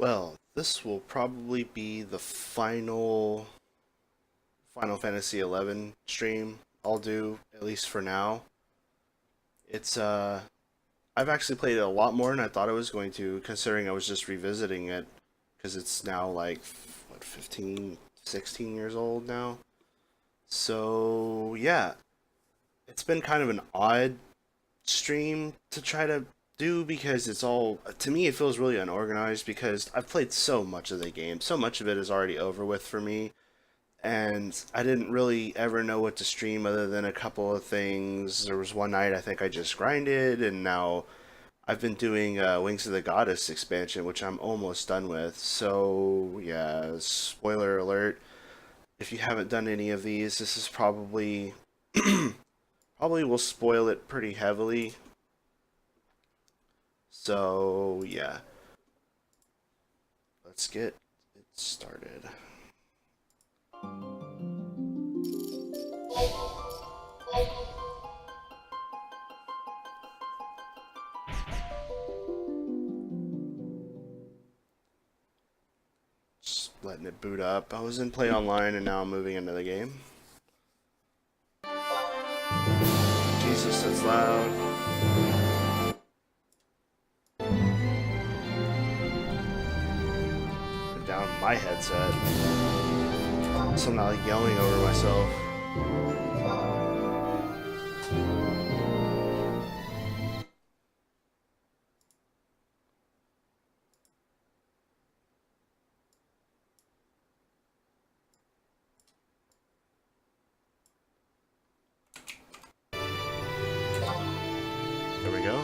Well, this will probably be the final Final Fantasy 11 stream I'll do, at least for now. It's I've actually played it a lot more than I thought I was going to, considering I was just revisiting it because it's now like what 15, 16 years old now. So, yeah, it's been kind of an odd stream to try to do because it's all, to me, it feels really unorganized because I've played so much of the game. So much of it is already over with for me, and I didn't really ever know what to stream other than a couple of things. There was one night I think I just grinded, and now I've been doing Wings of the Goddess expansion, which I'm almost done with. So, yeah, spoiler alert. If you haven't done any of these, this is probably will spoil it pretty heavily. So, yeah, let's get it started. Just letting it boot up. I was in Play Online and now I'm moving into the game. Jesus, that's loud. Put down my headset. So I'm not like yelling over myself. There we go.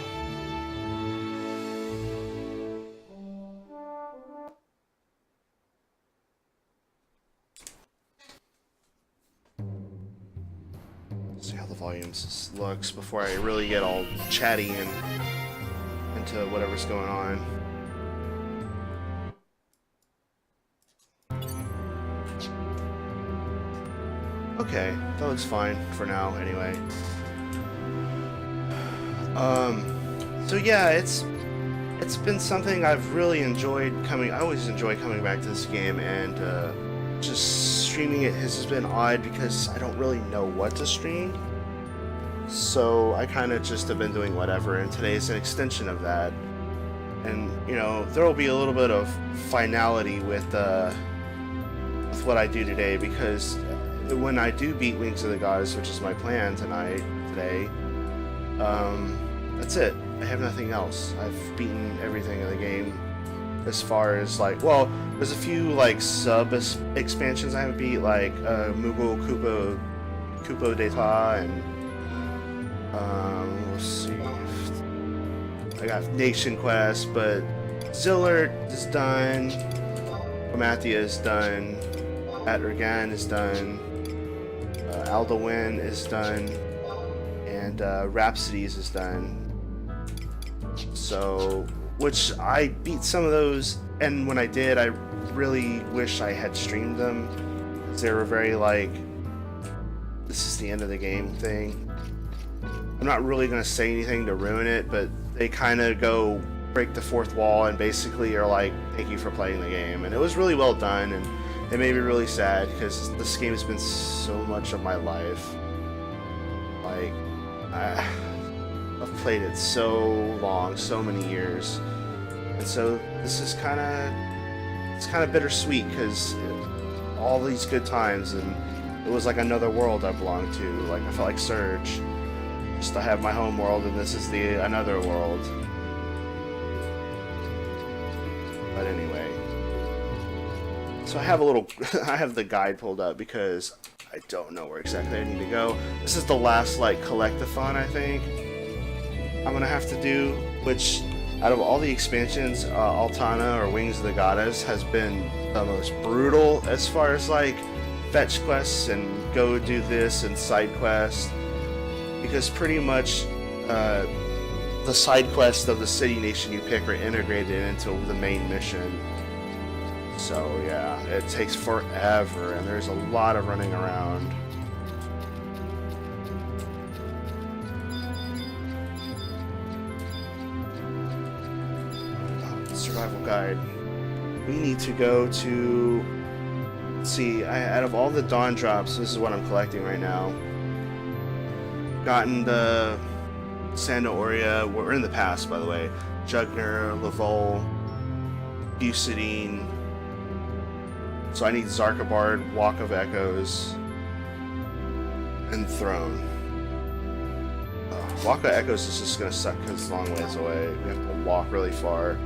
See how the volume looks before I really get all chatty and into whatever's going on. Okay, that looks fine for now anyway. So yeah, it's been something I've really enjoyed coming. I always enjoy coming back to this game, and just streaming it has been odd because I don't really know what to stream. So I kind of just have been doing whatever, and today is an extension of that. And you know, there will be a little bit of finality with what I do today because when I do beat Wings of the Goddess, which is my plan today, that's it. I have nothing else. I've beaten everything in the game as far as like, well, there's a few like sub expansions I haven't beat, like Moogle Kupo d'Etat, and let's see, I got Nation Quest, but Zillard is done, Vana'diel is done, Atragan is done, Alduin is done, and Rhapsodies is done. So, which I beat some of those, and when I did, I really wish I had streamed them. They were very like, this is the end of the game thing. I'm not really going to say anything to ruin it, but they kind of go break the fourth wall and basically are like, thank you for playing the game. And it was really well done, and it made me really sad because this game has been so much of my life. Like, I've played it so long, so many years, and so this is kind of bittersweet because all these good times, and it was like another world I belonged to. Like I felt like Surge, just to have my home world, and this is the another world. But anyway, so I have a little, I have the guide pulled up because I don't know where exactly I need to go. This is the last like collectathon I think I'm gonna have to do, which out of all the expansions, Altana or Wings of the Goddess has been the most brutal as far as like fetch quests and go do this and side quests, because pretty much the side quests of the city nation you pick are integrated into the main mission. So yeah, it takes forever and there's a lot of running around. Survival guide. we need to go to... Let's see, out of all the Dawn drops, this is what I'm collecting right now. Gotten the Sanda Aurea, we're in the past by the way, Jugner, Lavol, Bucidine. So I need Zarkabard, Walk of Echoes, and Throne. Walk of Echoes is just gonna suck because it's a long ways away. We have to walk really far.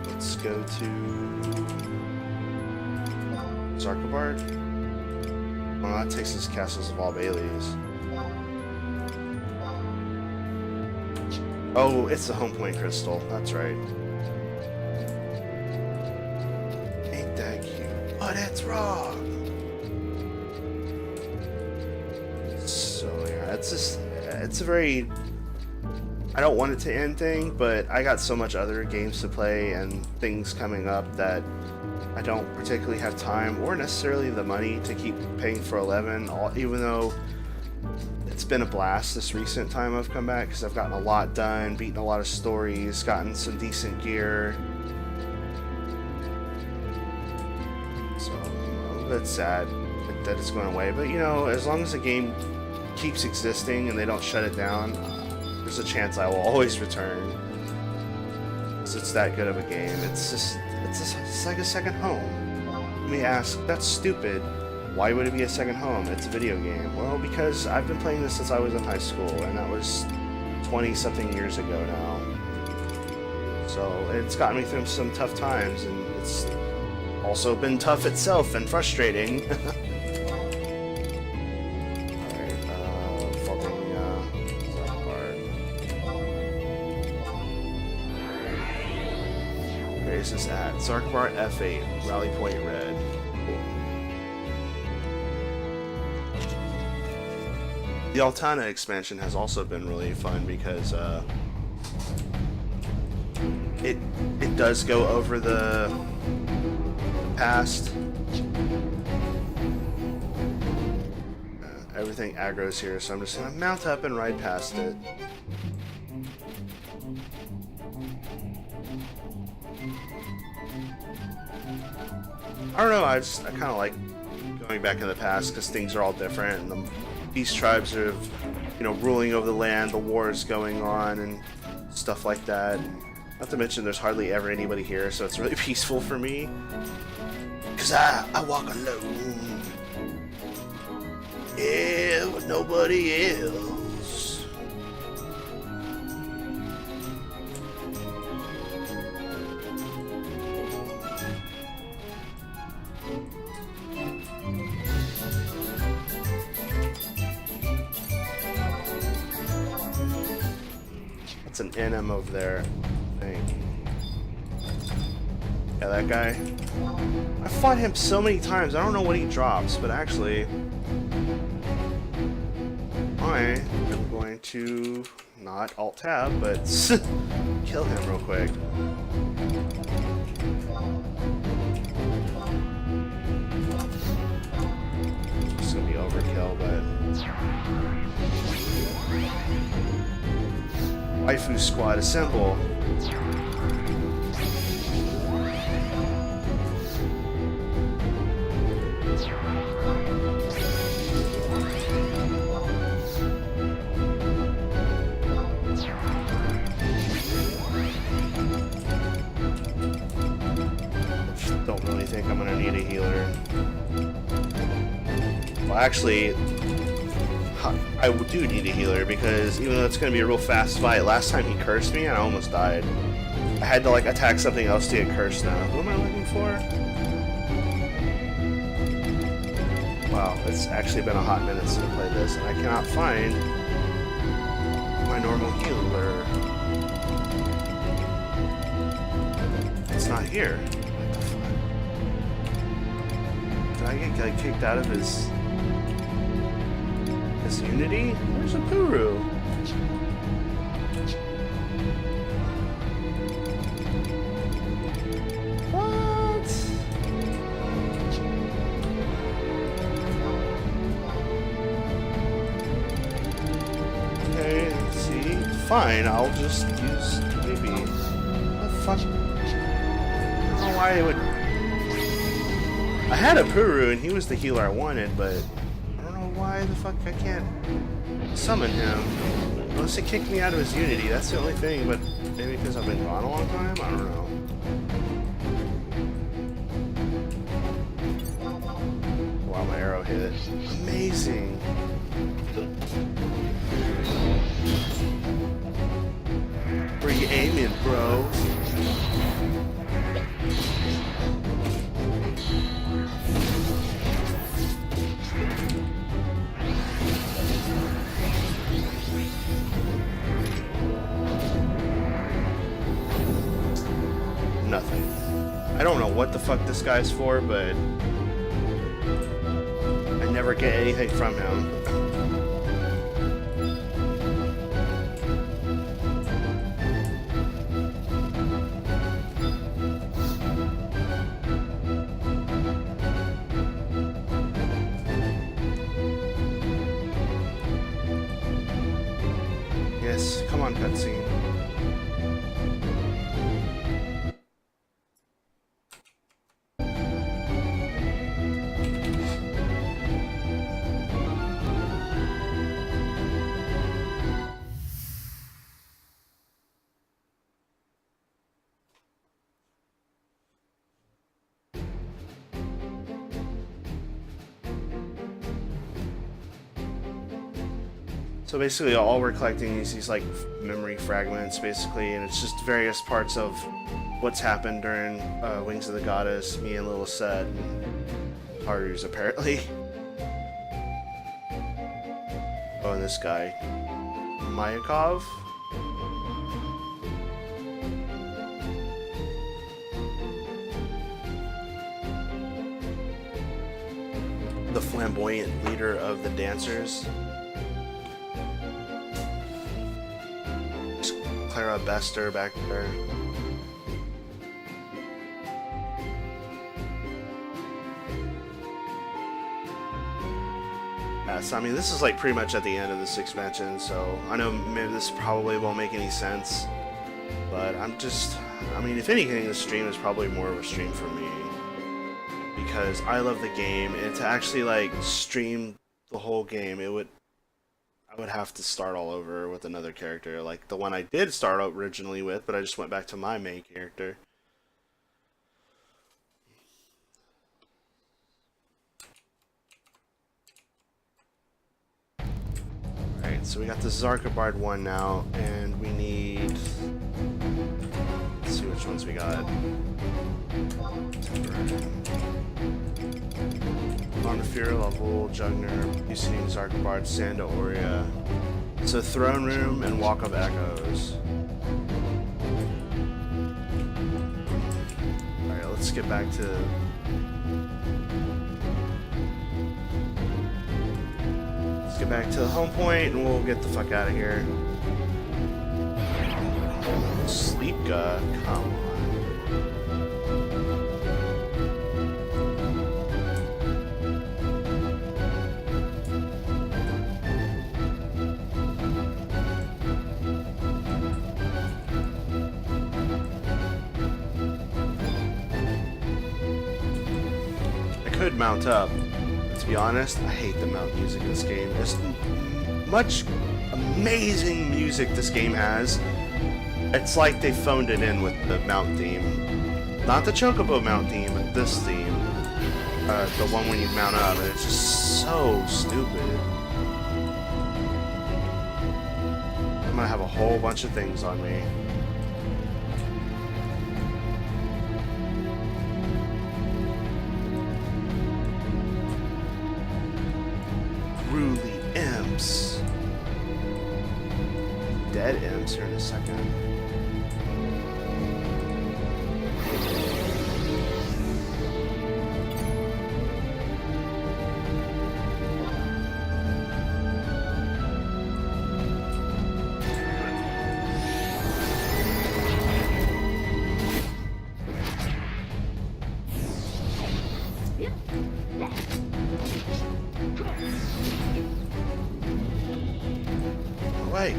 Let's go to Zarkabard. Well, that takes us to Castles of All Baileys. Oh, it's the home point crystal. That's right. Ain't that cute? But it's wrong. So yeah, it's a very... I don't want it to end thing, but I got so much other games to play and things coming up that I don't particularly have time or necessarily the money to keep paying for 11, even though it's been a blast this recent time I've come back because I've gotten a lot done, beaten a lot of stories, gotten some decent gear. So I'm a little bit sad that it's going away, but you know, as long as the game keeps existing and they don't shut it down, there's a chance I will always return. Because it's that good of a game. It's like a second home. You may ask, that's stupid. Why would it be a second home? It's a video game. Well, because I've been playing this since I was in high school, and that was 20-something years ago now. So it's gotten me through some tough times, and it's also been tough itself and frustrating. Where is this at? Zarkabard F8, Rally Point Red. Cool. The Altana expansion has also been really fun because it does go over the past. Everything aggro's here, so I'm just gonna mount up and ride past it. I don't know, I kind of like going back in the past because things are all different and the beast tribes are, you know, ruling over the land, the wars going on and stuff like that. Not to mention there's hardly ever anybody here, so it's really peaceful for me. Because I walk alone. Yeah, with nobody else. An NM over there, I think. Yeah, that guy. I fought him so many times, I don't know what he drops, but actually I am going to not Alt-Tab, but kill him real quick. It's gonna be overkill, but Waifu squad assemble. Don't really think I'm gonna need a healer. Well, actually, I do need a healer because even though it's going to be a real fast fight, last time he cursed me and I almost died. I had to like attack something else to get cursed now. Who am I looking for? Wow, it's actually been a hot minute since I played this and I cannot find my normal healer. It's not here. What the fuck? Did I get like, kicked out of his Unity? Where's a Puru? What? Okay, see? Fine, I'll just use maybe. fuck? I don't know why it would... I had a Puru and he was the healer I wanted, but I don't know why the fuck I can't summon him. Unless it kicked me out of his Unity, that's the only thing, but maybe because I've been gone a long time? I don't know. Wow, my arrow hit. Amazing! Where you aiming, bro? Nothing. I don't know what the fuck this guy's for, but I never get anything from him. Yes, come on, cutscene. So basically all we're collecting is these like memory fragments basically, and it's just various parts of what's happened during Wings of the Goddess, me and Lil Set, and Haru's apparently. Oh, and this guy, Mayakov? The flamboyant leader of the dancers. Clara Bester back there. Yeah, so I mean, this is like pretty much at the end of this expansion, so I know maybe this probably won't make any sense, but I mean, if anything, this stream is probably more of a stream for me, because I love the game, and to actually like stream the whole game, I would have to start all over with another character, like the one I did start out originally with, but I just went back to my main character. Alright, so we got the Zarkabard one now, and we need... Let's see which ones we got. On the Fear level, Jugner, using Zarkabard, Sanda Aurea. So Throne Room and Walk of Echoes. Alright, let's get back to... Let's get back to the home point and we'll get the fuck out of here. Sleep God, come on. Could mount up. To be honest, I hate the mount music in this game. There's much amazing music this game has. It's like they phoned it in with the mount theme. Not the Chocobo mount theme, but this theme. The one when you mount up, and it's just so stupid. I'm gonna have a whole bunch of things on me. Ruly imps. Dead imps here in a second. Wait.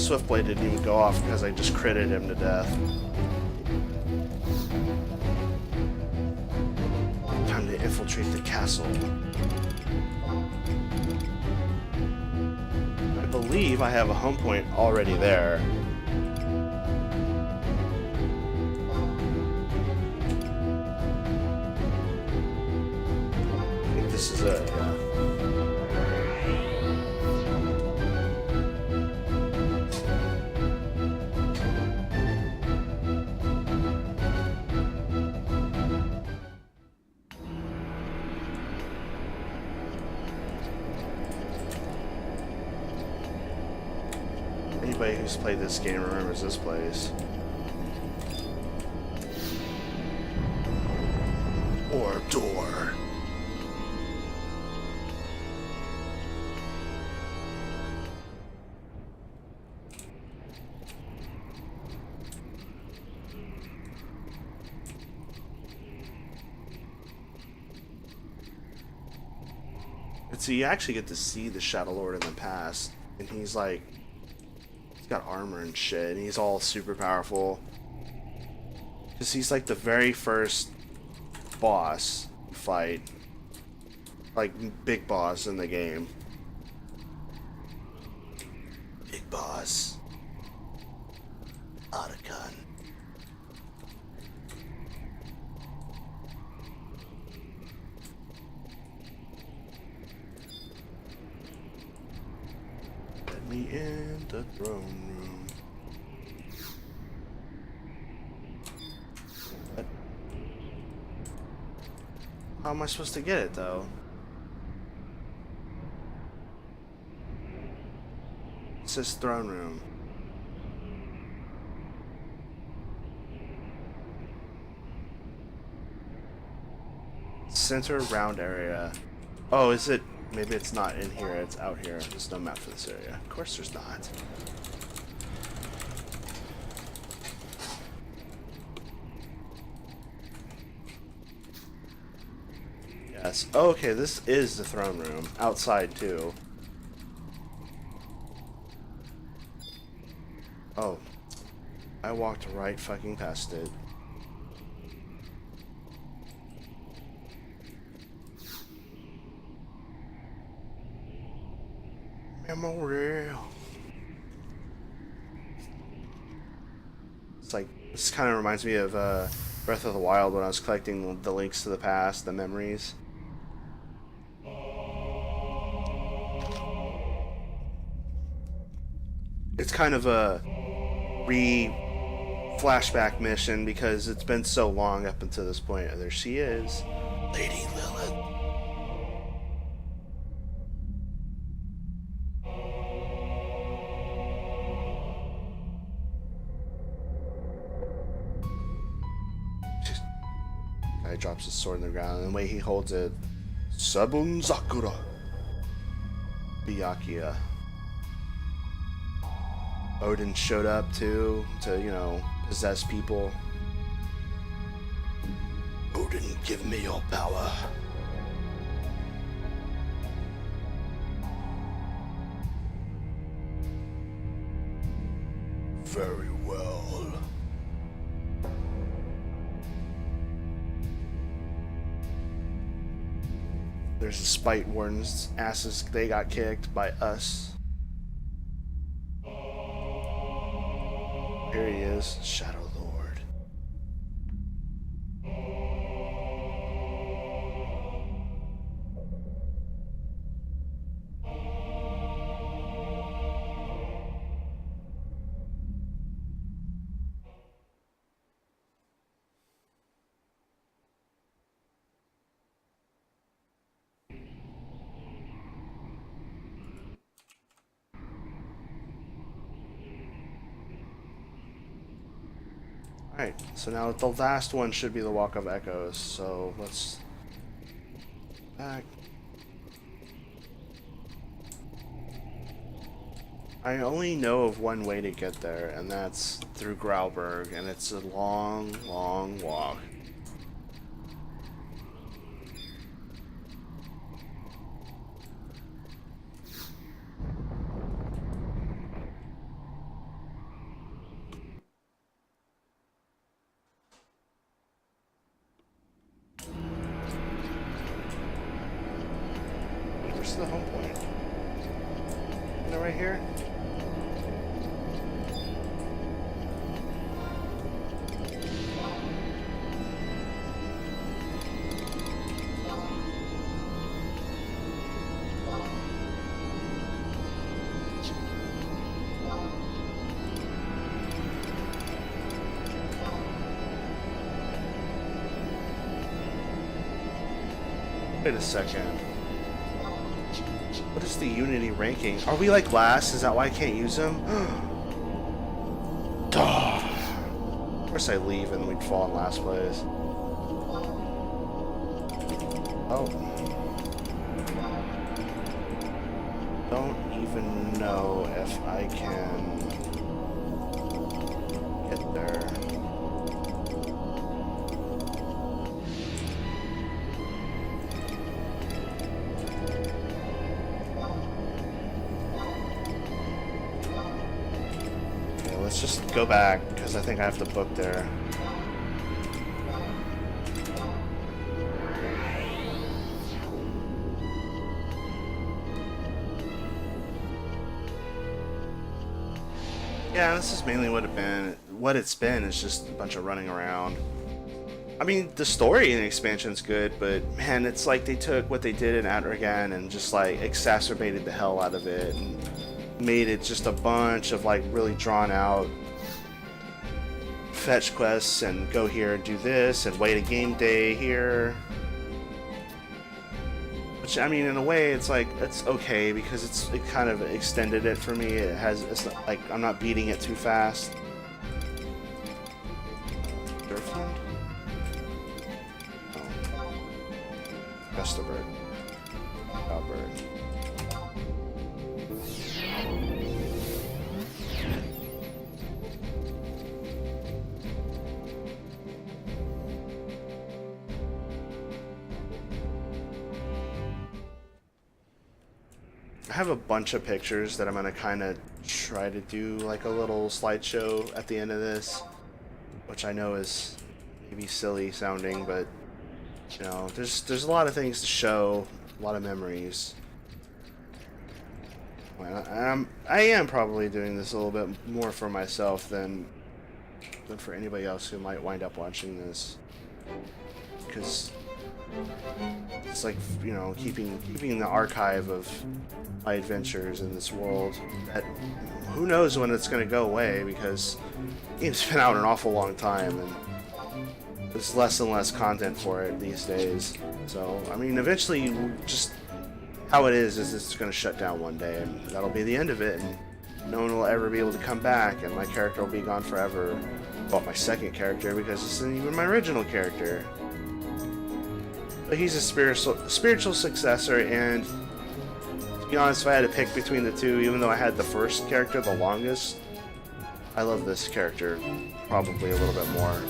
Swiftblade didn't even go off because I just critted him to death. Time to infiltrate the castle. I believe I have a home point already there. I think this is it, yeah. Anybody who's played this game remembers this place. Or door. And so you actually get to see the Shadow Lord in the past, and he's like, he's got armor and shit, and he's all super powerful. Because he's like the very first boss fight, like big boss in the game. Big boss. Otacon. Let me in the throne room. What? How am I supposed to get it though? It says throne room. Center round area. Oh, is it? Maybe it's not in here, it's out here. There's no map for this area. Of course there's not. Yes. Oh, okay, this is the throne room. Outside, too. Oh. I walked right fucking past it. Memorial. It's like, this kind of reminds me of Breath of the Wild when I was collecting the links to the past, the memories. It's kind of a flashback mission because it's been so long up until this point. There she is, Lady Lilith. Guy drops his sword in the ground, and the way he holds it, Sabun Zakura Byakuya. Odin showed up too, to, you know, possess people. Odin, give me your power. Very well. There's the Spite Wardens' asses, they got kicked by us. Here he is, Shadow Lord. Alright, so now the last one should be the Walk of Echoes, so let's back. I only know of one way to get there, and that's through Grauberg, and it's a long, long walk. Where's the home point? Isn't it right here? Wait a second. What is the Unity ranking? Are we like last? Is that why I can't use them? Duh. Of course I leave and we'd fall in last place. Oh. Don't even know if I can get there. Let's just go back, because I think I have to book there. Yeah, this is mainly what it's been is just a bunch of running around. I mean, the story in the expansion's good, but man, it's like they took what they did in Atragan and just like exacerbated the hell out of it and made it just a bunch of like really drawn out fetch quests and go here and do this and wait a game day here. Which, I mean, in a way it's like it's okay because it kind of extended it for me. It's not, like I'm not beating it too fast. Durfland? Oh. Vesterberg. Valberg. I have a bunch of pictures that I'm gonna kind of try to do like a little slideshow at the end of this, which I know is maybe silly sounding, but you know, there's a lot of things to show, a lot of memories. Well, I am probably doing this a little bit more for myself than for anybody else who might wind up watching this, because it's like, you know, keeping the archive of my adventures in this world that who knows when it's going to go away, because the game's been out an awful long time and there's less and less content for it these days. So I mean, eventually, just how it is it's going to shut down one day and that'll be the end of it, and no one will ever be able to come back and my character will be gone forever. Well, my second character, because this isn't even my original character. But he's a spiritual successor, and to be honest, if I had to pick between the two, even though I had the first character the longest, I love this character probably a little bit more.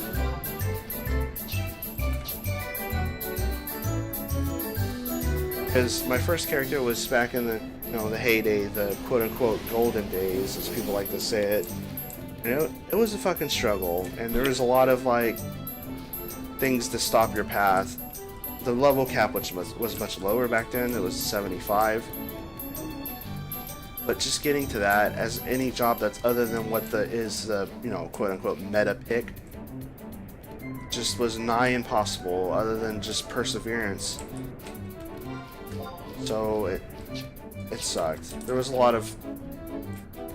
Because my first character was back in the, you know, the heyday, the quote-unquote golden days, as people like to say it. You know, it was a fucking struggle, and there was a lot of like things to stop your path. The level cap, which was much lower back then, it was 75. But just getting to that, as any job that's other than what is the, you know, quote-unquote meta pick, just was nigh impossible, other than just perseverance. So it sucked. There was a lot of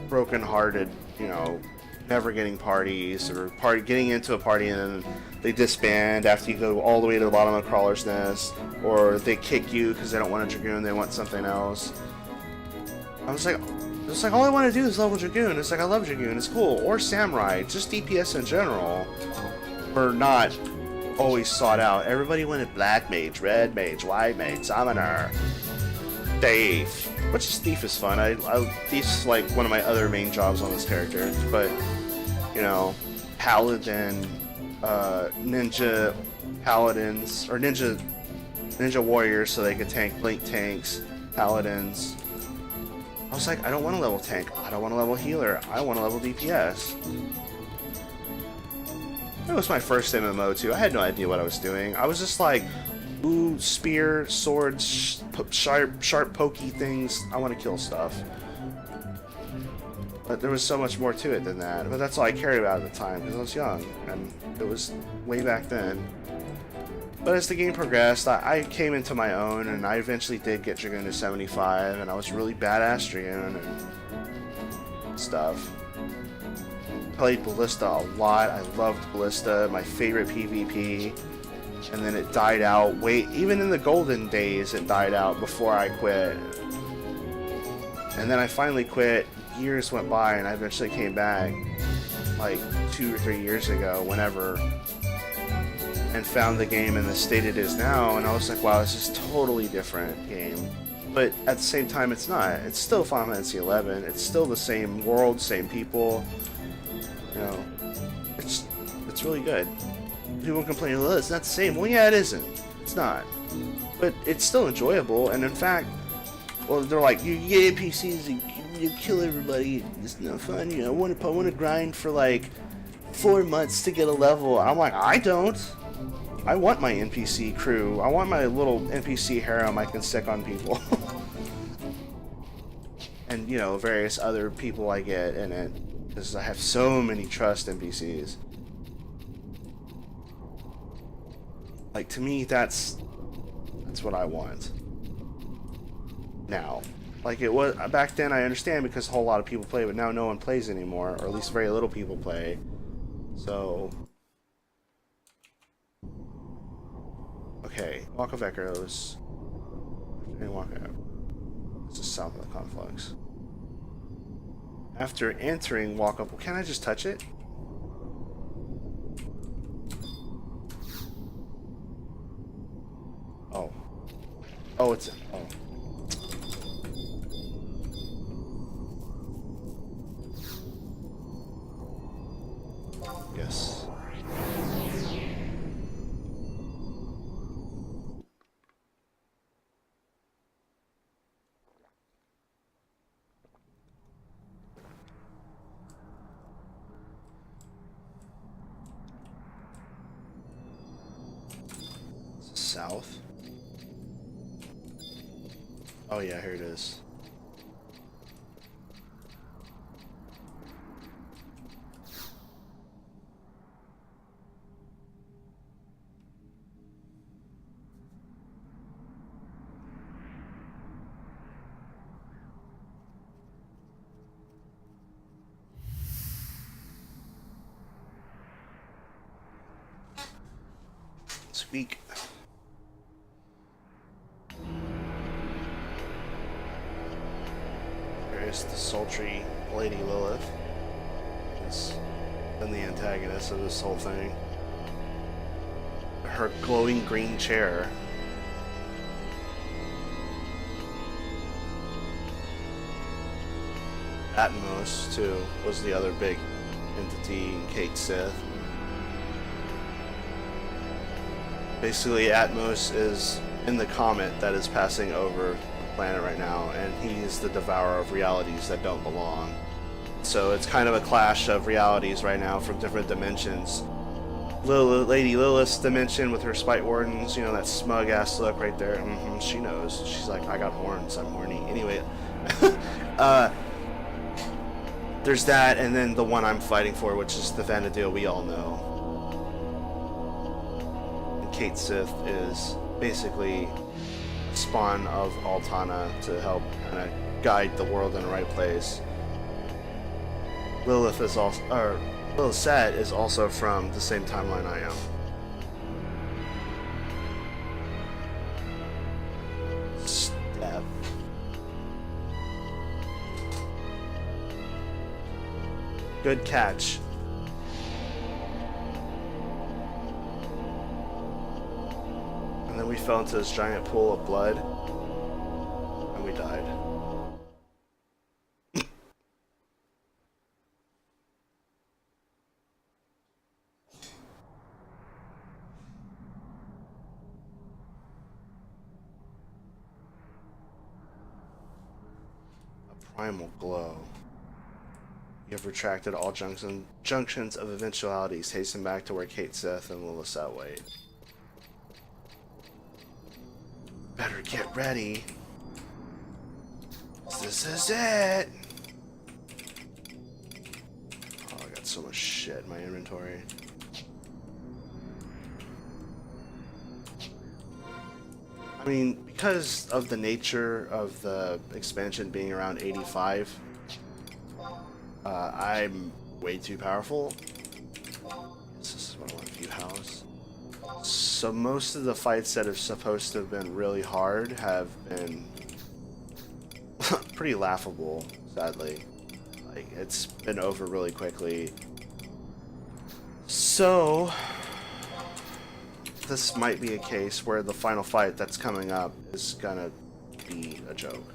broken-hearted, you know, never getting parties, or getting into a party and then they disband after you go all the way to the bottom of Crawler's Nest, or they kick you because they don't want a Dragoon, they want something else. I was like, all I want to do is level Dragoon. It's like, I love Dragoon, it's cool. Or Samurai, just DPS in general, were not always sought out. Everybody wanted Black Mage, Red Mage, White Mage, Summoner, Thief. Which is Thief is fun. Thief's like one of my other main jobs on this character. But, you know, Paladin, Ninja Paladins, or Ninja Warriors, so they could tank Blink tanks, Paladins. I was like, I don't want to level tank, I don't want to level healer, I want to level DPS. It was my first MMO too. I had no idea what I was doing. I was just like Ooh, spear, swords, sharp pokey things. I want to kill stuff. But there was so much more to it than that. But that's all I cared about at the time because I was young, and it was way back then. But as the game progressed, I came into my own, and I eventually did get Dragoon to 75, and I was really badass Dragoon and stuff. Played Ballista a lot. I loved Ballista, my favorite PvP. And then it died out. Even in the golden days, it died out before I quit. And then I finally quit. Years went by, and I eventually came back, like 2 or 3 years ago, whenever, and found the game in the state it is now. And I was like, wow, this is a totally different game. But at the same time, it's not. It's still Final Fantasy XI. It's still the same world, same people. You know, it's really good. People complain, well, it's not the same. Well, yeah, it isn't. It's not. But it's still enjoyable, and in fact, well, they're like, you get NPCs and you kill everybody. It's no fun. You know, I want to grind for like 4 months to get a level. I'm like, I don't. I want my NPC crew. I want my little NPC harem I can stick on people. And, you know, various other people I get in it. Because I have so many trust NPCs. Like, to me, that's what I want. Now. Like, it was back then, I understand because a whole lot of people play, but now no one plays anymore, or at least very little people play. So, okay, Walk of Echoes. Walk out. This is south of the conflux. After entering Walk Up, can I just touch it? Oh. Oh, it's... Oh. Yes. South? Oh yeah, here it is. Speak. There's the sultry Lady Lilith. She's been the antagonist of this whole thing. Her glowing green chair. Atmos, too, was the other big entity in Kate Sith. Basically, Atmos is in the comet that is passing over the planet right now, and he is the devourer of realities that don't belong. So it's kind of a clash of realities right now from different dimensions. Lady Lilith's dimension with her spite wardens, you know, that smug ass look right there. She knows. She's like, I got horns, I'm horny. Anyway, there's that, and then the one I'm fighting for, which is the Vana'diel we all know. Kate Sith is basically a spawn of Altana to help kind of guide the world in the right place. Lilith is also, or Lilith is also from the same timeline I am. Stab. Good catch. And then we fell into this giant pool of blood, and we died. A primal glow. You have retracted all junctions of eventualities. Hasten back to where Kate Sith and Lilith wait. Better get ready. This is it. Oh, I got so much shit in my inventory. I mean, because of the nature of the expansion being around 85, I'm way too powerful. This is what I want to view house. So most of the fights that are supposed to have been really hard have been pretty laughable, sadly. Like, it's been over really quickly. So this might be a case where the final fight that's coming up is gonna be a joke.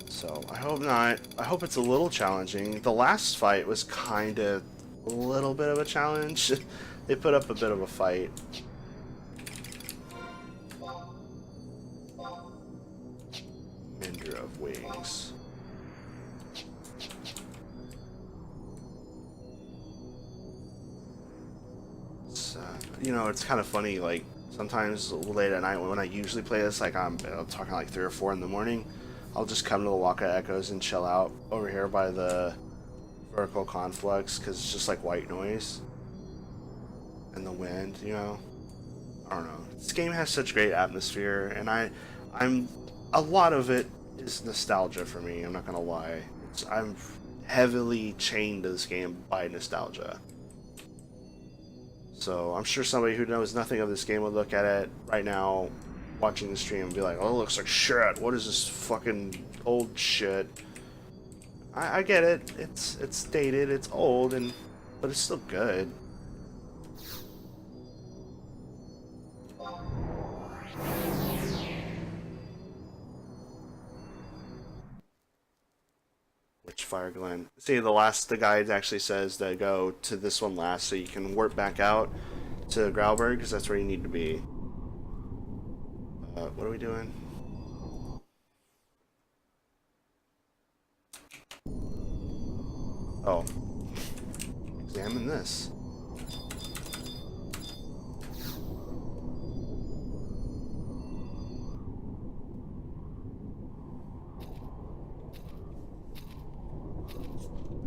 So I hope not. I hope it's a little challenging. The last fight was kind of a little bit of a challenge. They put up a bit of a fight. Mender of Wings. You know, it's kind of funny, like, sometimes late at night when I usually play this, like, I'm talking like 3 or 4 in the morning, I'll just come to the Waka Echoes and chill out over here by the vertical conflux, because it's just like white noise. And the wind, you know? I don't know. This game has such great atmosphere, and I'm a lot of it is nostalgia for me, I'm not gonna lie. I'm heavily chained to this game by nostalgia. So I'm sure somebody who knows nothing of this game would look at it right now, watching the stream, and be like, "Oh, it looks like shit. What is this fucking old shit?" I get it. It's dated. It's old, but it's still good. Witchfire Glen. See, the guide actually says to go to this one last, so you can warp back out to Grauberg, because that's where you need to be. What are we doing? Oh. Examine this.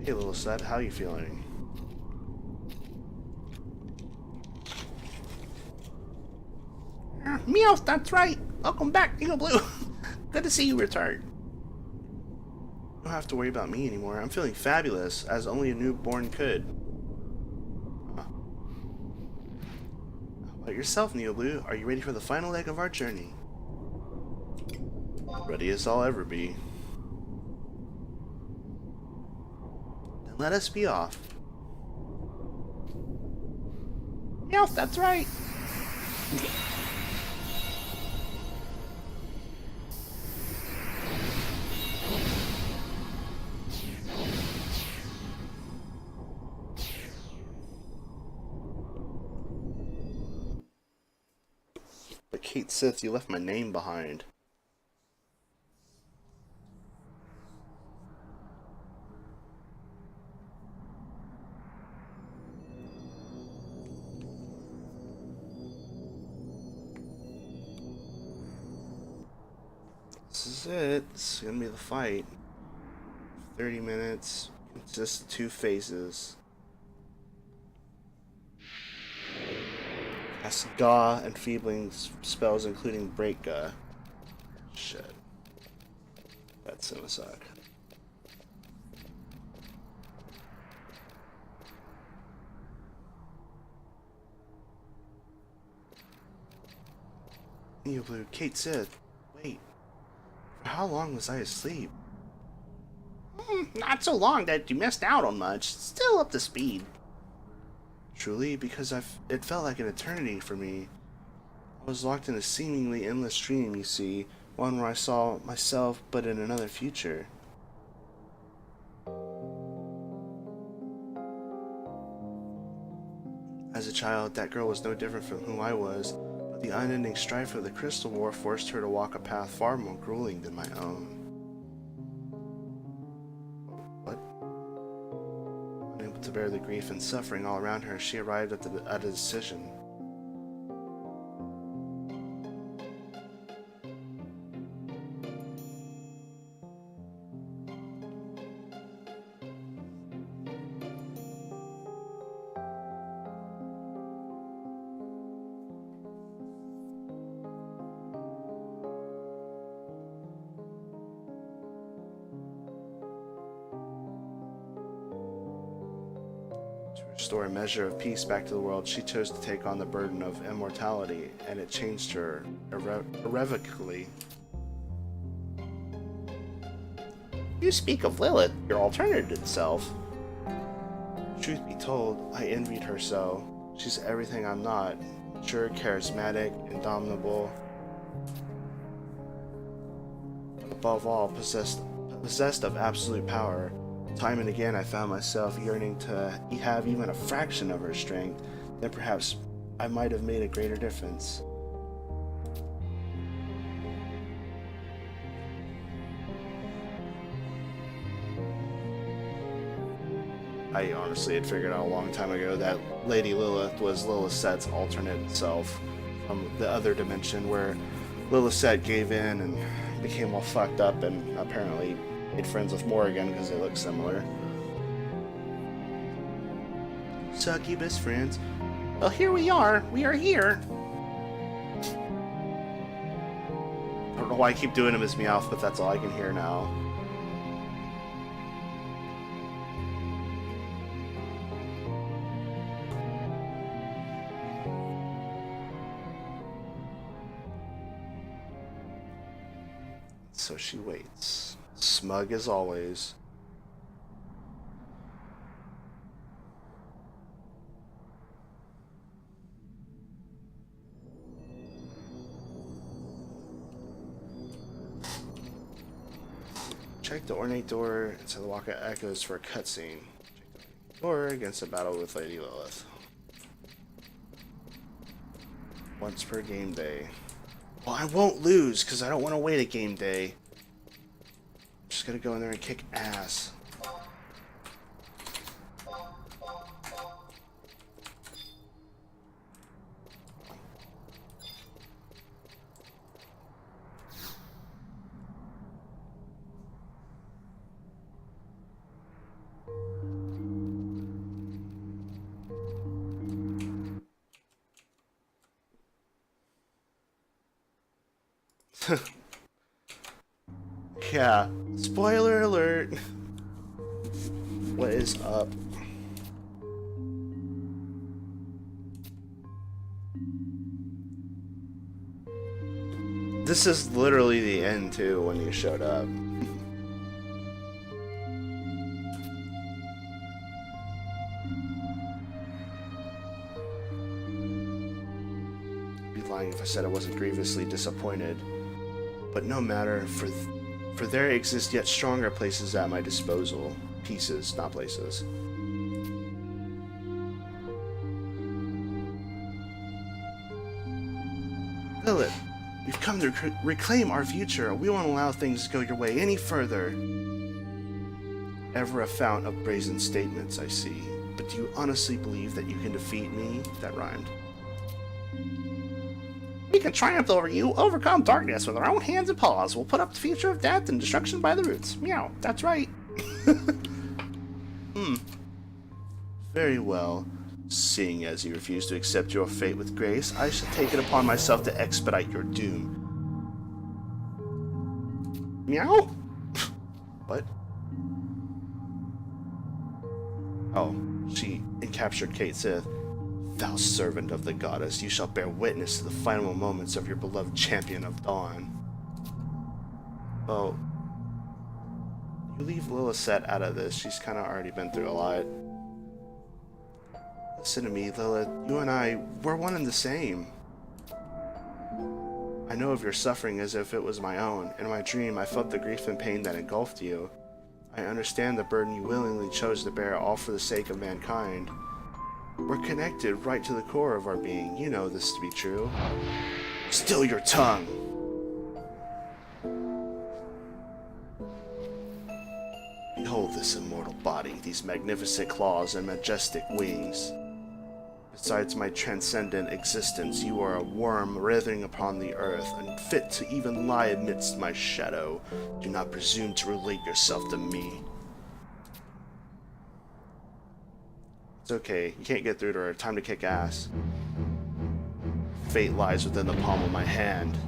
Hey, little set, how you feeling? Meow, that's right. Welcome back, Eagle Blue. Good to see you return. You don't have to worry about me anymore. I'm feeling fabulous, as only a newborn could. Huh. How about yourself, Neo Blue? Are you ready for the final leg of our journey? Ready as I'll ever be. Then let us be off. Yes, that's right. But Kate Sith, you left my name behind. This is it. This is gonna be the fight. 30 minutes. It's just 2 phases. Cast Gaw and Feebling spells, including Break Gaw. Shit. That's gonna suck. Neo Blue, Kate Sith. Wait. For how long was I asleep? Not so long that you missed out on much. Still up to speed. Truly, because it felt like an eternity for me. I was locked in a seemingly endless dream, you see, one where I saw myself but in another future. As a child, that girl was no different from who I was, but the unending strife of the Crystal War forced her to walk a path far more grueling than my own. What? Unable to bear the grief and suffering all around her, she arrived at a decision. restore a measure of peace back to the world, she chose to take on the burden of immortality, and it changed her irrevocably. You speak of Lilith, your alternative self. Truth be told, I envied her so. She's everything I'm not. Mature, charismatic, indomitable. Above all, possessed of absolute power. Time and again I found myself yearning to have even a fraction of her strength, then perhaps I might have made a greater difference. I honestly had figured out a long time ago that Lady Lilith was Lilith's alternate self from the other dimension where Lilith gave in and became all fucked up and apparently made friends with Morrigan because they look similar. Succubus friends. Well, here we are. We are here. I don't know why I keep doing him as Meowth, but that's all I can hear now. So she waits, smug as always. Check the ornate door inside the Waka Echoes for a cutscene. Check the door against a battle with Lady Lilith. Once per game day. Well, I won't lose, because I don't want to wait a game day. I'm just gonna go in there and kick ass. Yeah, spoiler alert. What is up? This is literally the end too when you showed up. I'd be lying if I said I wasn't grievously disappointed. But no matter, for there exist yet stronger places at my disposal. Pieces, not places. Lilith, we've come to reclaim our future. We won't allow things to go your way any further. Ever a fount of brazen statements, I see. But do you honestly believe that you can defeat me? That rhymed. We can triumph over you, overcome darkness with our own hands and paws. We'll put up the future of death and destruction by the roots. Meow, that's right. Very well. Seeing as you refuse to accept your fate with grace, I shall take it upon myself to expedite your doom. Meow? What? Oh, she encaptured Kate Sith. Thou servant of the goddess, you shall bear witness to the final moments of your beloved champion of dawn. Oh. You leave Lilith out of this. She's kind of already been through a lot. Listen to me, Lilith. You and I, we're one and the same. I know of your suffering as if it was my own. In my dream, I felt the grief and pain that engulfed you. I understand the burden you willingly chose to bear, all for the sake of mankind. We're connected right to the core of our being. You know this to be true. Still your tongue! Behold this immortal body, these magnificent claws and majestic wings. Besides my transcendent existence, you are a worm writhing upon the earth, unfit to even lie amidst my shadow. Do not presume to relate yourself to me. It's okay, you can't get through to her. Time to kick ass. Fate lies within the palm of my hand.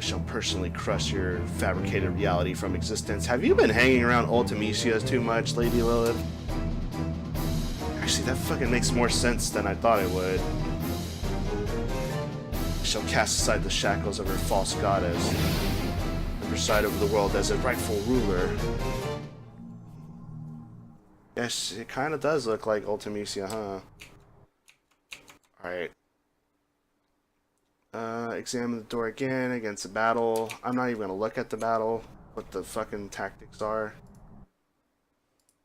shall personally crush your fabricated reality from existence. Have you been hanging around Ultimecias too much, Lady Lilith? Actually, that fucking makes more sense than I thought it would. I shall cast aside the shackles of her false goddess and preside over the world as a rightful ruler. Yes, it kind of does look like Ultimecia, huh? Alright. Examine the door again against the battle. I'm not even gonna look at the battle, what the fucking tactics are.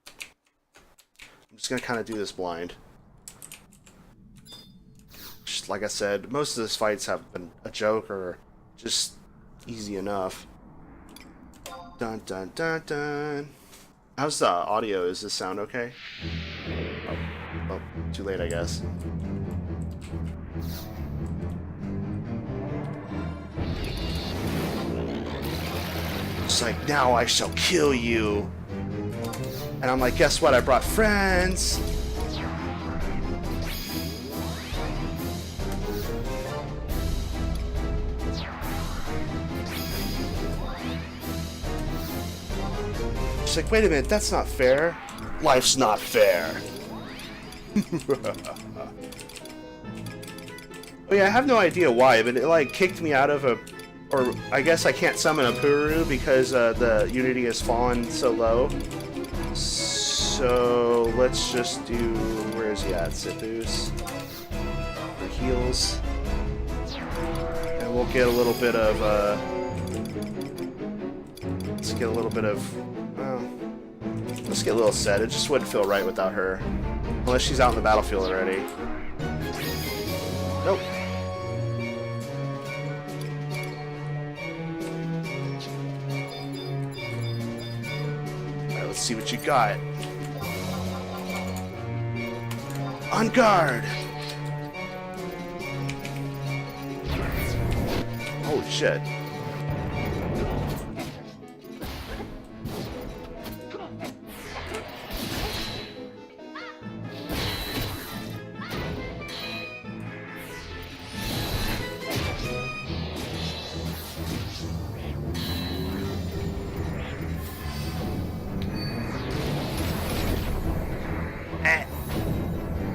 I'm just gonna kind of do this blind. Just like I said, most of these fights have been a joke or just easy enough. Dun dun dun dun. How's the audio? Is this sound okay? Oh, too late, I guess. It's like, now I shall kill you. And I'm like, guess what? I brought friends. She's like, wait a minute, that's not fair. Life's not fair. Oh yeah, I have no idea why, but it like kicked me out of a... Or I guess I can't summon a Puru because the Unity has fallen so low. So let's just do... Where is he at? Sipus. For heals. And we'll get a little bit of... Let's get a little bit of... Let's get a little set. It just wouldn't feel right without her. Unless she's out in the battlefield already. Nope. Alright, let's see what you got. On guard! Holy shit.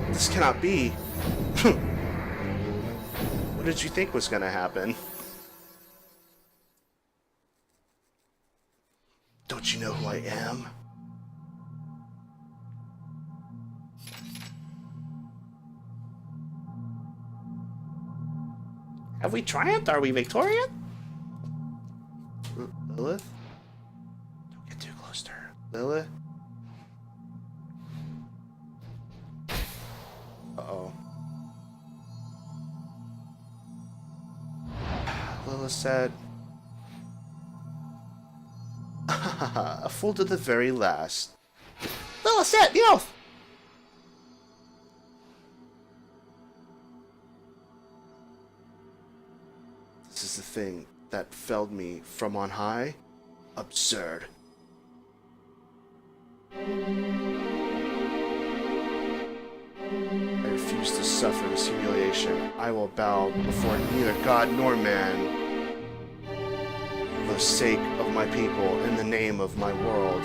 This cannot be. What did you think was gonna happen? Don't you know who I am? Have we triumphed? Are we victorious? Lilith? Don't get too close to her. Lilith? Uh-oh. Lilith said... A fool to the very last. Lilith said, the oath! This is the thing that felled me from on high? Absurd. I refuse to suffer this humiliation. I will bow before neither God nor man. For the sake of my people, in the name of my world,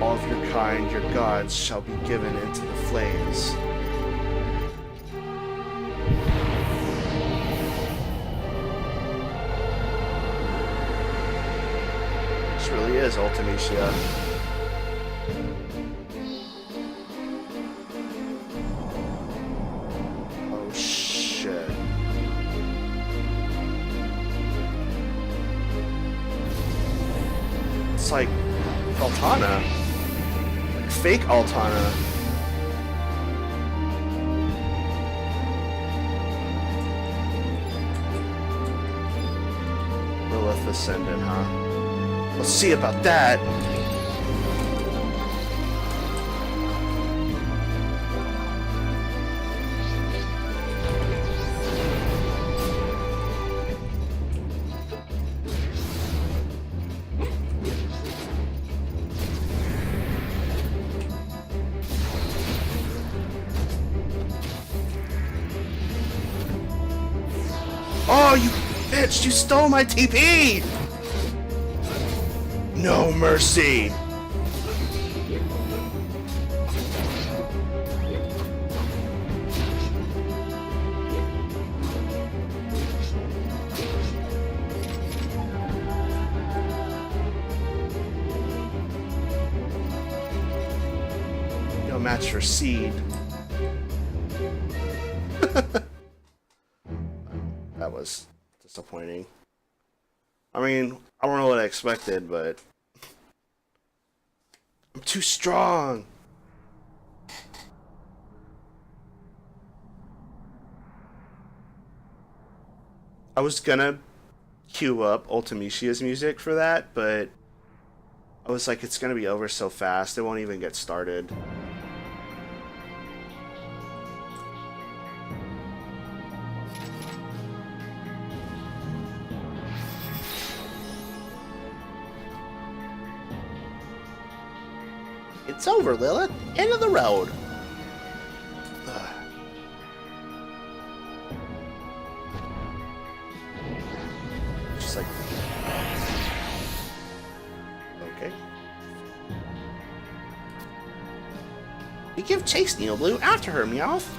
all of your kind, your gods, shall be given into the flames. This really is Ultimecia. It's like Altana. Like fake Altana. Lilith Ascendant, huh? Let's see about that. Oh, you Bitch, you stole my TP! No mercy! No match for Seed. That was disappointing. I mean, I don't know what I expected, but I'm too strong. I was gonna queue up Ultimicia's music for that, but I was like, it's gonna be over so fast, it won't even get started. It's over, Lilith. End of the road. Ugh. Just like... Okay. We give chase, Neo Blue. After her, Meowth.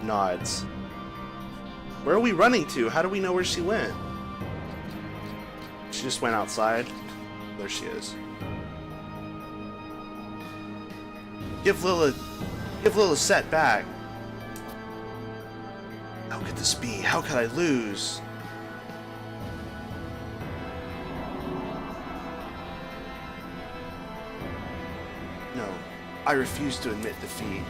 Nods. Where are we running to? How do we know where she went? She just went outside. There she is. Give Lilith set back. How could this be? How could I lose? No, I refuse to admit defeat.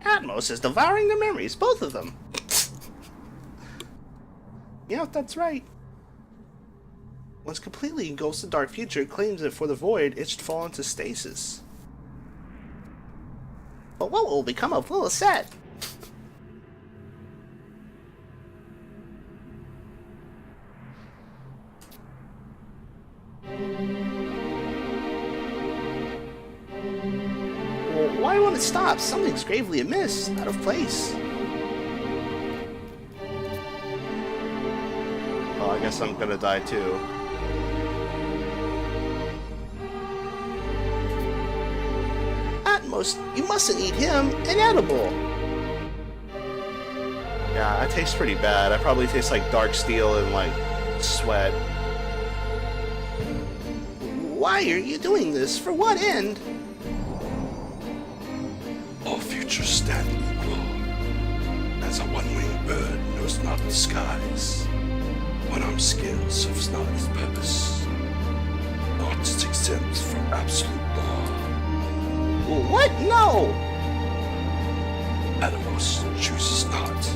Atmos is devouring the memories, both of them. Yeah, that's right. Once completely engulfs the dark future, it claims that for the void, it should fall into stasis. But what will become of Lilith Set? Why won't it stop? Something's gravely amiss, out of place. Oh, I guess I'm gonna die too. Atmos, you mustn't eat him. Inedible. Yeah, that tastes pretty bad. I probably taste like dark steel and like sweat. Why are you doing this? For what end? All futures stand equal, as a one-winged bird knows not the skies. One-armed scale serves not its purpose. Naught is exempt from absolute law. What? No! Animos chooses not.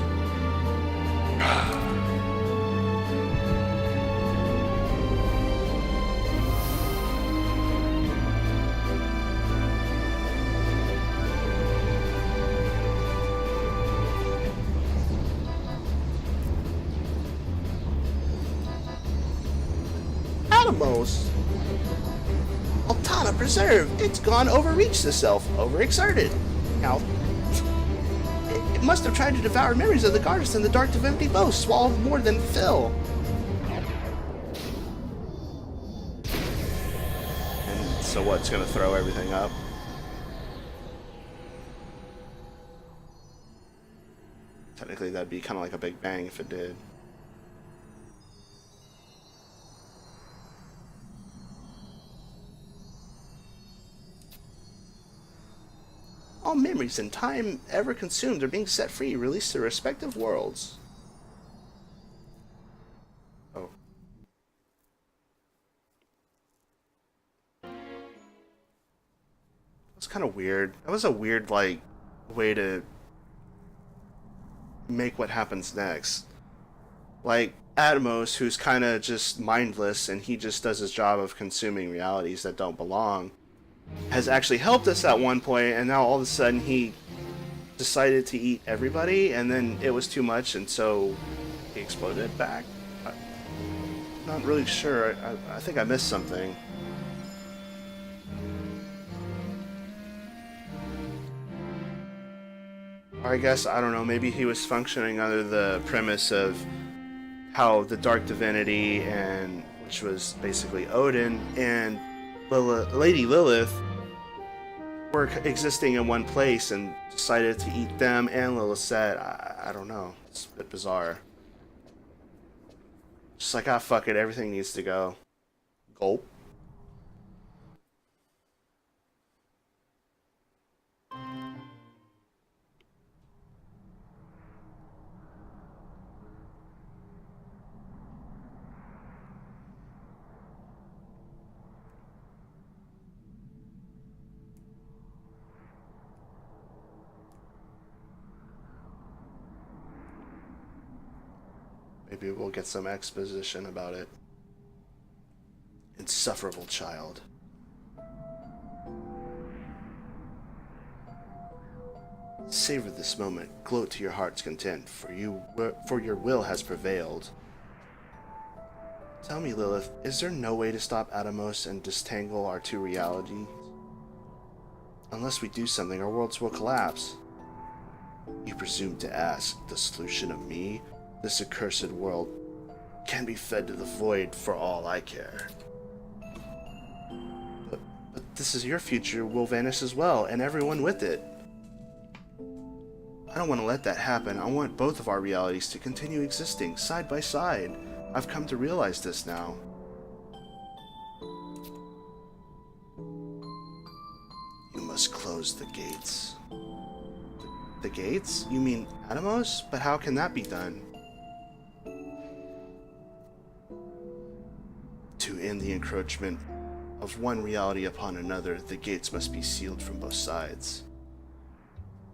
Atmos! Altana Preserve! It's gone overreached itself, overexerted. Now, it must have tried to devour memories of the goddess and the dark divinity both, swallowed more than fill. And so what's gonna throw everything up? Technically that'd be kind of like a Big Bang if it did. All memories and time ever consumed are being set free, released to their respective worlds. Oh. That's kind of weird. That was a weird, like, way to make what happens next. Like Atmos, who's kind of just mindless and he just does his job of consuming realities that don't belong, has actually helped us at one point, and now all of a sudden he decided to eat everybody, and then it was too much, and so he exploded back. I'm not really sure. I think I missed something. Or I guess, I don't know, maybe he was functioning under the premise of how the Dark Divinity, and which was basically Odin, and Lady Lilith were existing in one place and decided to eat them and Lilith said, I don't know. It's a bit bizarre. Just like, fuck it, everything needs to go. Gulp. Maybe we'll get some exposition about it. Insufferable child. Savor this moment, gloat to your heart's content, for your will has prevailed. Tell me, Lilith, is there no way to stop Atomos and disentangle our two realities? Unless we do something, our worlds will collapse. You presume to ask the solution of me? This accursed world can be fed to the void for all I care. But this is your future will vanish as well, and everyone with it. I don't want to let that happen. I want both of our realities to continue existing, side by side. I've come to realize this now. You must close the gates. The gates? You mean Atomos? But how can that be done? To end the encroachment of one reality upon another, the gates must be sealed from both sides.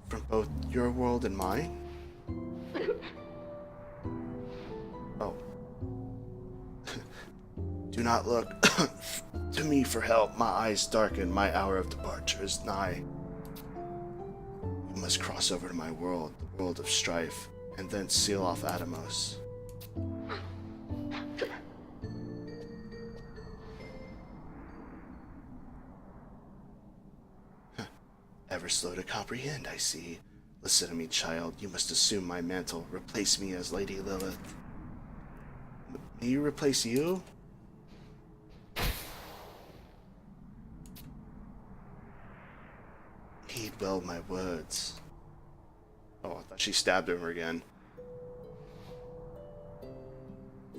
From both your world and mine? Oh. Do not look to me for help. My eyes darken. My hour of departure is nigh. You must cross over to my world, the world of strife, and then seal off Atomos. Ever slow to comprehend, I see. Listen to me, child. You must assume my mantle. Replace me as Lady Lilith. May you replace you? Heed well my words. Oh, I thought she stabbed him again.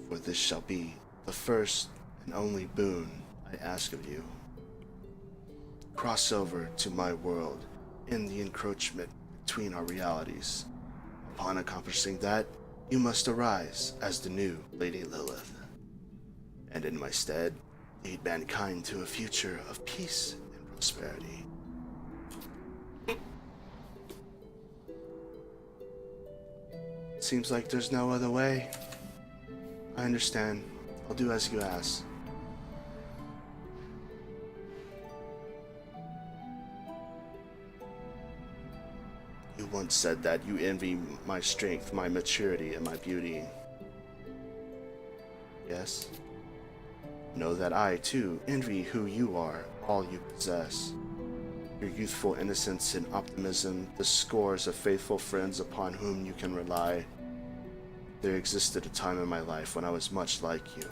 For this shall be the first and only boon I ask of you. Cross over to my world, in the encroachment between our realities. Upon accomplishing that, you must arise as the new Lady Lilith, and in my stead, lead mankind to a future of peace and prosperity. Seems like there's no other way. I understand. I'll do as you ask. You once said that you envy my strength, my maturity, and my beauty. Yes? Know that I, too, envy who you are, all you possess. Your youthful innocence and optimism, the scores of faithful friends upon whom you can rely. There existed a time in my life when I was much like you.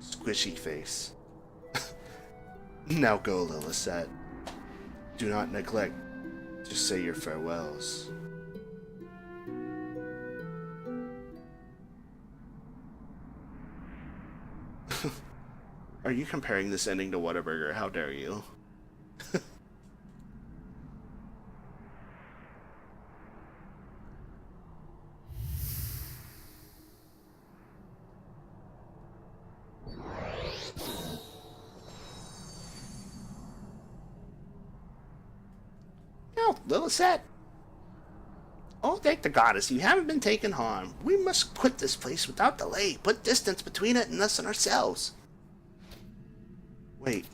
Squishy face. Now go, Lilith. Do not neglect to say your farewells. Are you comparing this ending to Whataburger? How dare you? Lilith? Oh, thank the goddess, you haven't been taken harm. We must quit this place without delay. Put distance between it and us and ourselves. Wait.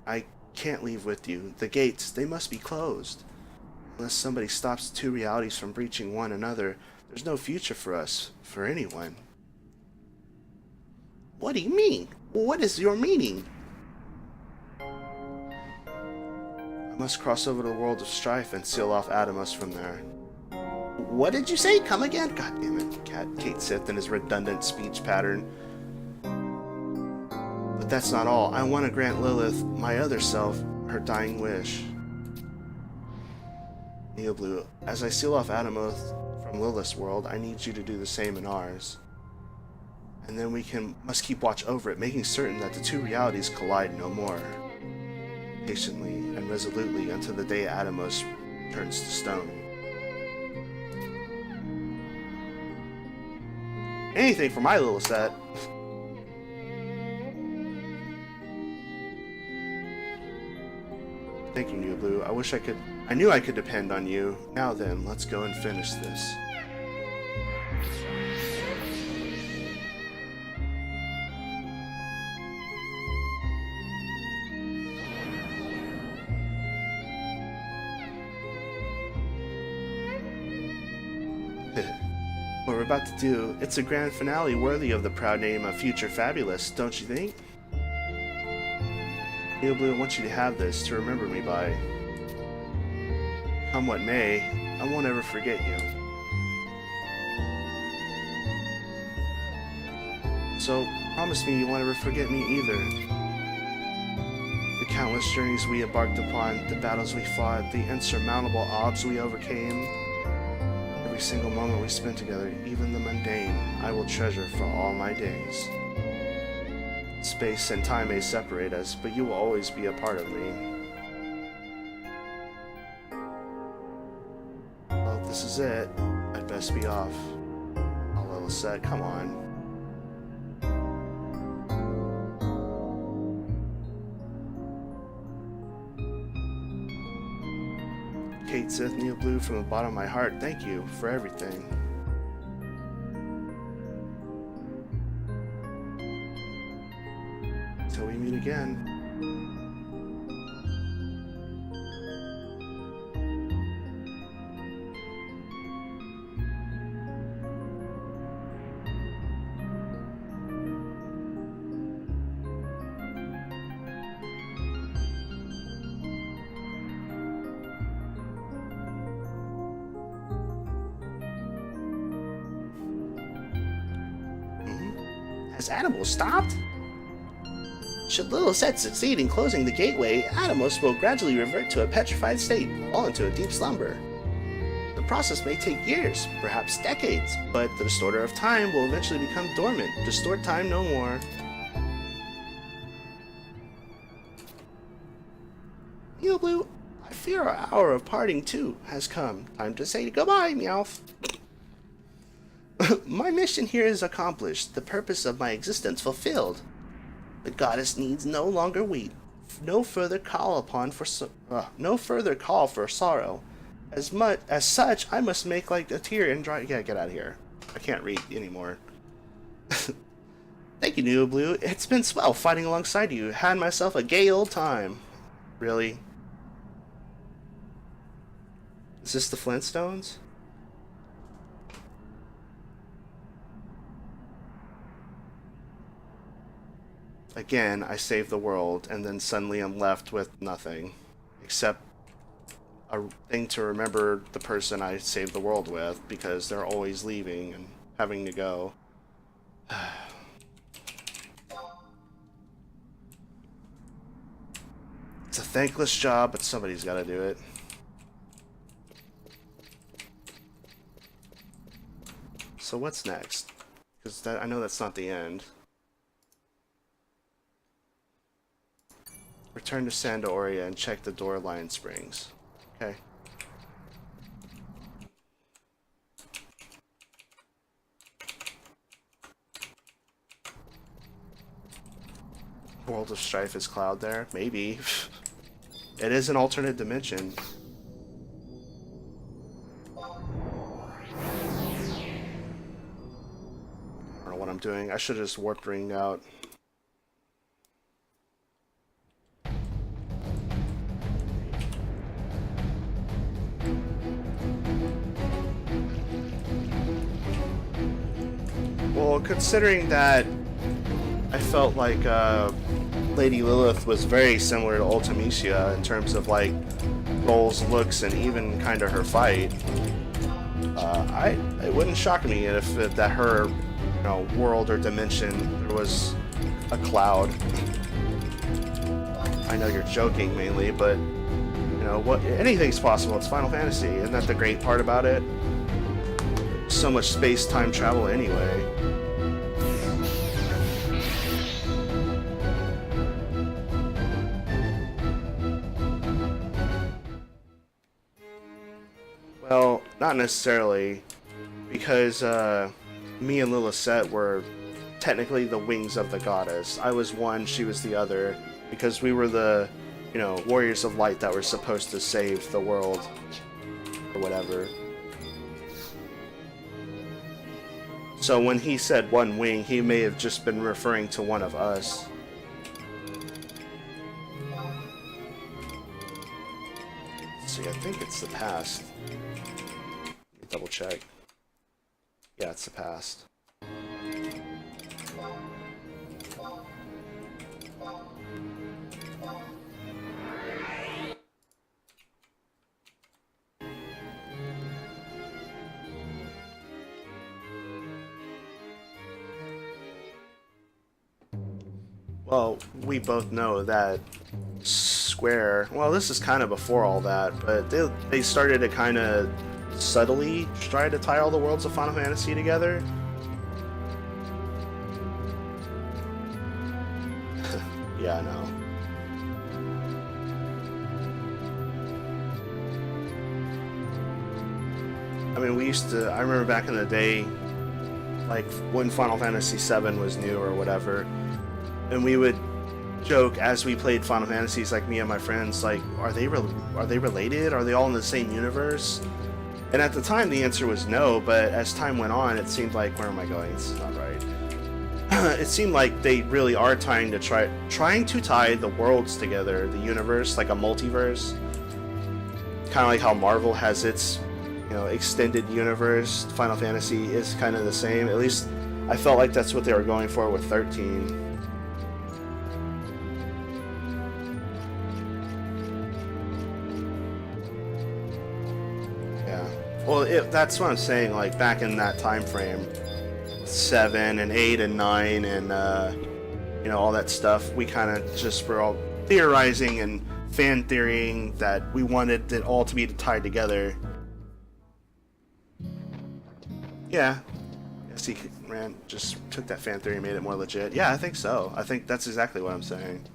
I can't leave with you. The gates, they must be closed. Unless somebody stops the two realities from breaching one another, there's no future for us, for anyone. What do you mean? What is your meaning? I must cross over to the world of strife and seal off Adamus from there. What did you say? Come again? God damn it, Kate Sith and his redundant speech pattern. But that's not all. I want to grant Lilith, my other self, her dying wish. Neoblue, as I seal off Adamus from Lilith's world, I need you to do the same in ours. And then we must keep watch over it, making certain that the two realities collide no more. Patiently and resolutely until the day Adamus turns to stone. Anything for my little set. Thank you, New Blue. I knew I could depend on you. Now then, let's go and finish this. What we're about to do, it's a grand finale worthy of the proud name of Future Fabulous, don't you think? Neo Blue, I want you to have this to remember me by. Come what may, I won't ever forget you. So, promise me you won't ever forget me either. The countless journeys we embarked upon, the battles we fought, the insurmountable odds we overcame. Every single moment we spent together, even the mundane, I will treasure for all my days. Space and time may separate us, but you will always be a part of me. Well, this is it. I'd best be off. All Lilith said, come on. Kate Sith, Neo Blue, from the bottom of my heart, thank you for everything. Till we meet again. Has Adamus stopped? Should Lilith succeed in closing the gateway, Adamus will gradually revert to a petrified state, fall into a deep slumber. The process may take years, perhaps decades, but the distorter of time will eventually become dormant. Distort time no more. Neo Blue, I fear our hour of parting too has come. Time to say goodbye, Meowth. My mission here is accomplished, the purpose of my existence fulfilled. The goddess needs no longer weep, no further call for sorrow. As such, I must make like a tear and dry. Yeah, get out of here. I can't read anymore. Thank you, Neo Blue. It's been swell fighting alongside you. Had myself a gay old time. Really? Is this the Flintstones? Again, I saved the world, and then suddenly I'm left with nothing. Except a thing to remember the person I saved the world with, because they're always leaving and having to go. It's a thankless job, but somebody's gotta do it. So what's next? Because I know that's not the end. Return to Sandoria and check the door line springs. Okay. World of Strife is Cloud there? Maybe. It is an alternate dimension. doing. I should have just warped ring out. Well, considering that I felt like Lady Lilith was very similar to Ultimecia in terms of like roles, looks, and even kind of her fight, it wouldn't shock me if that her world or dimension there was a cloud. I know you're joking mainly, but what anything's possible. It's Final Fantasy. Isn't that the great part about it? So much space-time travel anyway. Well, not necessarily, because me and Lilith were technically the wings of the goddess. I was one, she was the other, because we were the, warriors of light that were supposed to save the world, or whatever. So when he said one wing, he may have just been referring to one of us. Let's see, I think it's the past. Double check. Yeah, it's the past. Well, we both know that Square, well, this is kind of before all that, but they started to kind of subtly try to tie all the worlds of Final Fantasy together. Yeah, I know. I mean, I remember back in the day, like when Final Fantasy VII was new or whatever, and we would joke as we played Final Fantasies, like me and my friends, like, are they related? Are they all in the same universe? And at the time, the answer was no, but as time went on, it seemed like, where am I going? This is not right. It seemed like they really are trying to tie the worlds together, the universe, like a multiverse. Kind of like how Marvel has its, extended universe. Final Fantasy is kind of the same. At least I felt like that's what they were going for with 13. Well, that's what I'm saying, like, back in that time frame, 7 and 8 and 9 and, all that stuff, we kind of just were all theorizing and fan theorying that we wanted it all to be tied together. Yeah. See, Rand just took that fan theory and made it more legit. Yeah, I think so. I think that's exactly what I'm saying.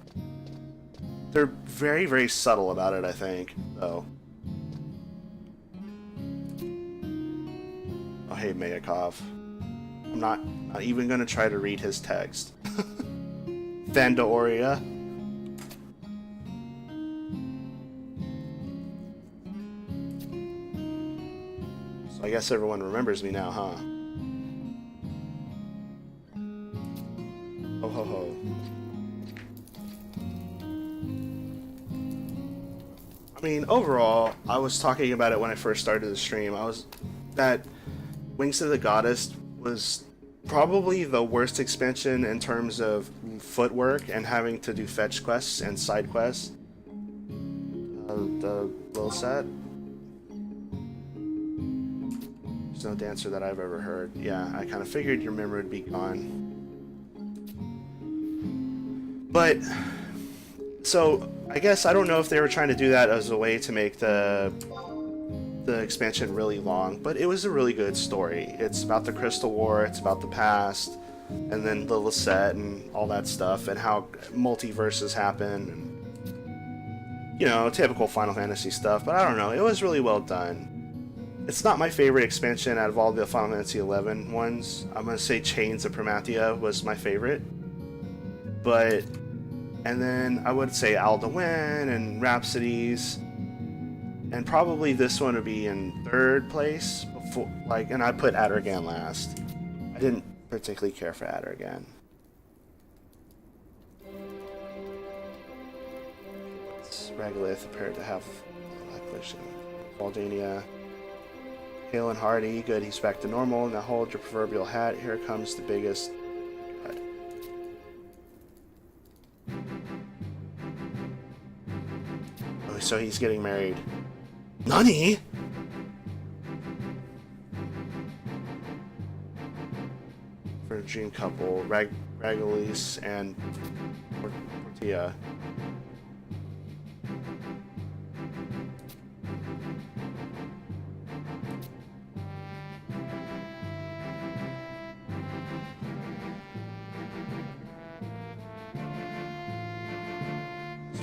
They're very, very subtle about it, I think, though. Oh, hey, Megakov. I'm not even going to try to read his text. Vana'diel. So I guess everyone remembers me now, huh? Oh ho ho. I mean, overall, I was talking about it when I first started the stream. That Wings of the Goddess was probably the worst expansion in terms of footwork and having to do fetch quests and side quests. The little set. There's no dancer that I've ever heard. Yeah, I kind of figured your memory would be gone. But, so, I guess I don't know if they were trying to do that as a way to make the expansion really long, but it was a really good story. It's about the Crystal War, it's about the past, and then the Lisette and all that stuff, and how multiverses happen, and, typical Final Fantasy stuff, but I don't know, it was really well done. It's not my favorite expansion out of all the Final Fantasy XI ones. I'm going to say Chains of Promathia was my favorite, and then I would say Alduin and Rhapsodies, and probably this one would be in third place, and I put Adargan last. I didn't particularly care for Adder again. It's Regolith appeared to have a collision. Valdania. Hale and Hardy, good, he's back to normal. Now hold your proverbial hat. Here comes the biggest. God. Oh, so he's getting married. Nani? For a dream couple, Ragalise and Portia.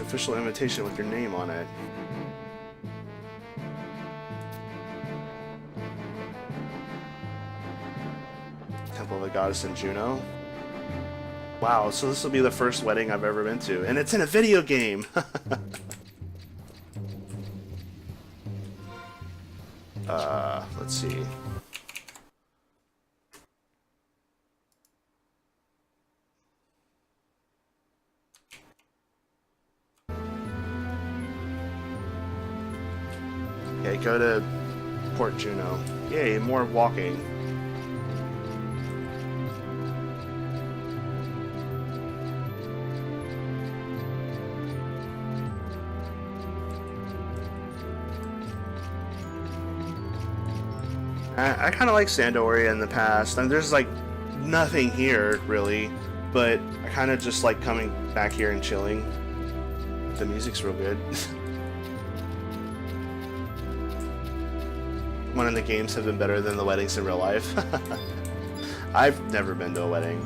Official invitation with your name on it. Temple of the Goddess in Juneau. Wow, so this will be the first wedding I've ever been to, and it's in a video game. Let's see. Okay, go to Port Juneau. Yay, more walking. I kind of like Sandoria in the past. I mean, there's like nothing here really, but I kind of just like coming back here and chilling. The music's real good. One of the games have been better than the weddings in real life. I've never been to a wedding.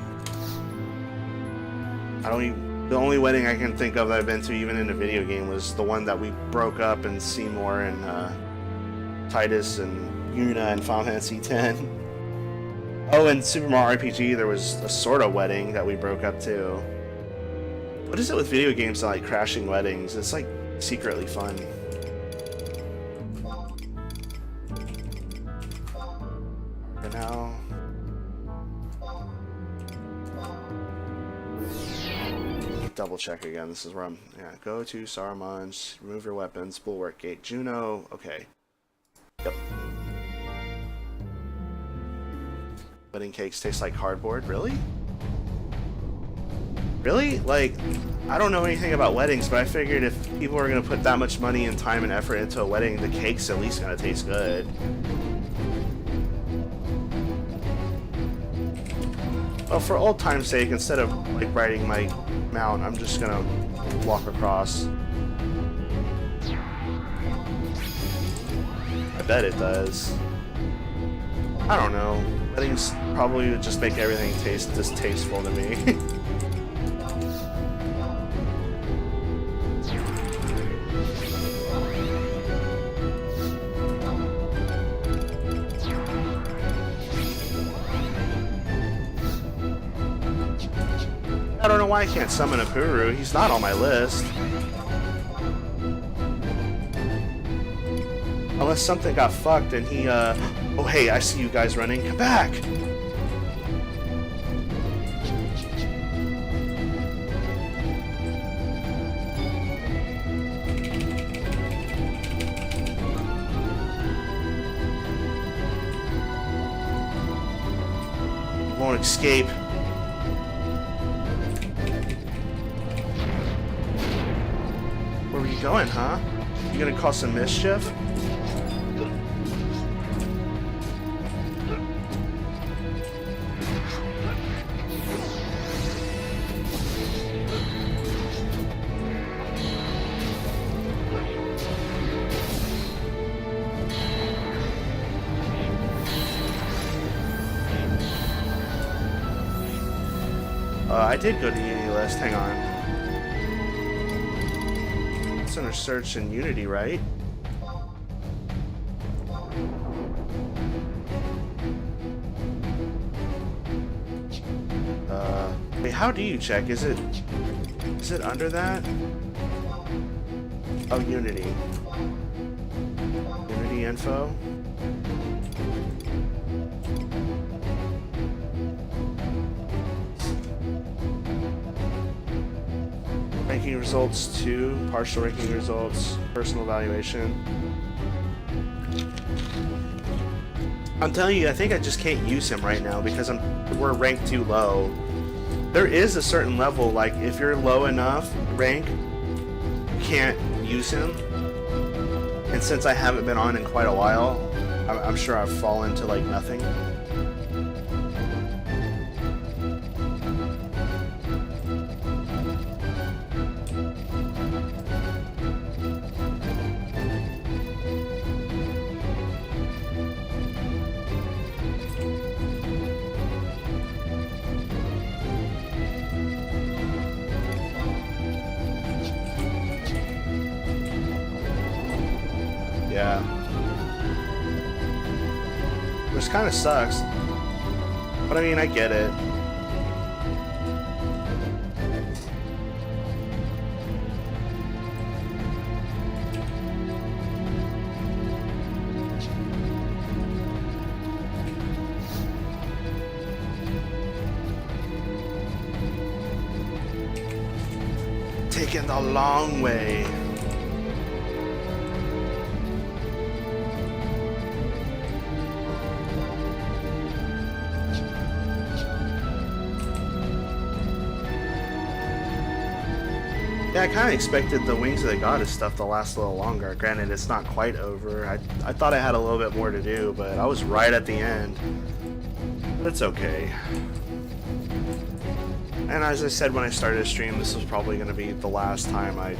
The only wedding I can think of that I've been to, even in a video game, was the one that we broke up in Seymour and Titus and Yuna and Final Fantasy X. Oh, and Super Mario RPG, there was a sort of wedding that we broke up too. What is it with video games that like crashing weddings? It's like secretly fun. For now. Double check again. This is where I'm. Yeah, go to Saruman's. Remove your weapons. Bulwark Gate. Juneau. Okay. Yep. Wedding cakes taste like cardboard. Really? Really? Like, I don't know anything about weddings, but I figured if people are gonna put that much money and time and effort into a wedding, the cake's at least gonna taste good. Well, for old time's sake, instead of like riding my mount, I'm just gonna walk across. I bet it does. I don't know. Weddings probably would just make everything taste distasteful to me. I don't know why I can't summon a Puru. He's not on my list. Unless something got fucked and he, Oh, hey, I see you guys running. Come back! You won't escape. Where were you going, huh? You gonna cause some mischief? I did go to Unity list. Hang on. It's under search in Unity, right? Wait, how do you check? Is it under that? Oh, Unity. Unity info. Ranking results 2, partial ranking results, personal evaluation. I'm telling you, I think I just can't use him right now because we're ranked too low. There is a certain level, like if you're low enough rank, you can't use him. And since I haven't been on in quite a while, I'm sure I've fallen to like nothing. Yeah. Which kind of sucks. But I mean, I get it. Taking the long way. Yeah, I kind of expected the Wings of the Goddess stuff to last a little longer. Granted, it's not quite over. I thought I had a little bit more to do, but I was right at the end. But it's okay. And as I said when I started to stream, this was probably going to be the last time I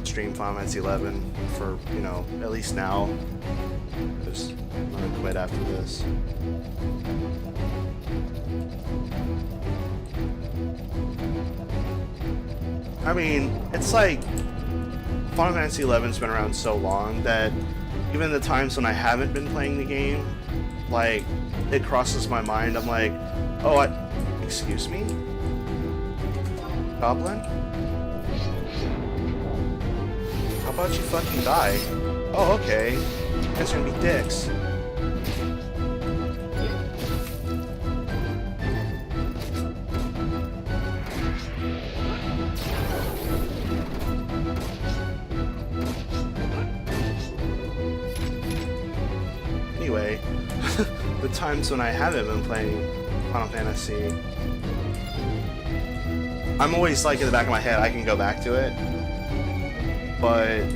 stream Final Fantasy 11 for, you know, at least now. Because I'm going to quit after this. I mean, it's like Final Fantasy XI's been around so long that even the times when I haven't been playing the game, like, it crosses my mind. I'm like, oh, excuse me? Goblin? How about you fucking die? Oh, okay. You guys are gonna be dicks. Anyway, the times when I haven't been playing Final Fantasy, I'm always like in the back of my head, I can go back to it, but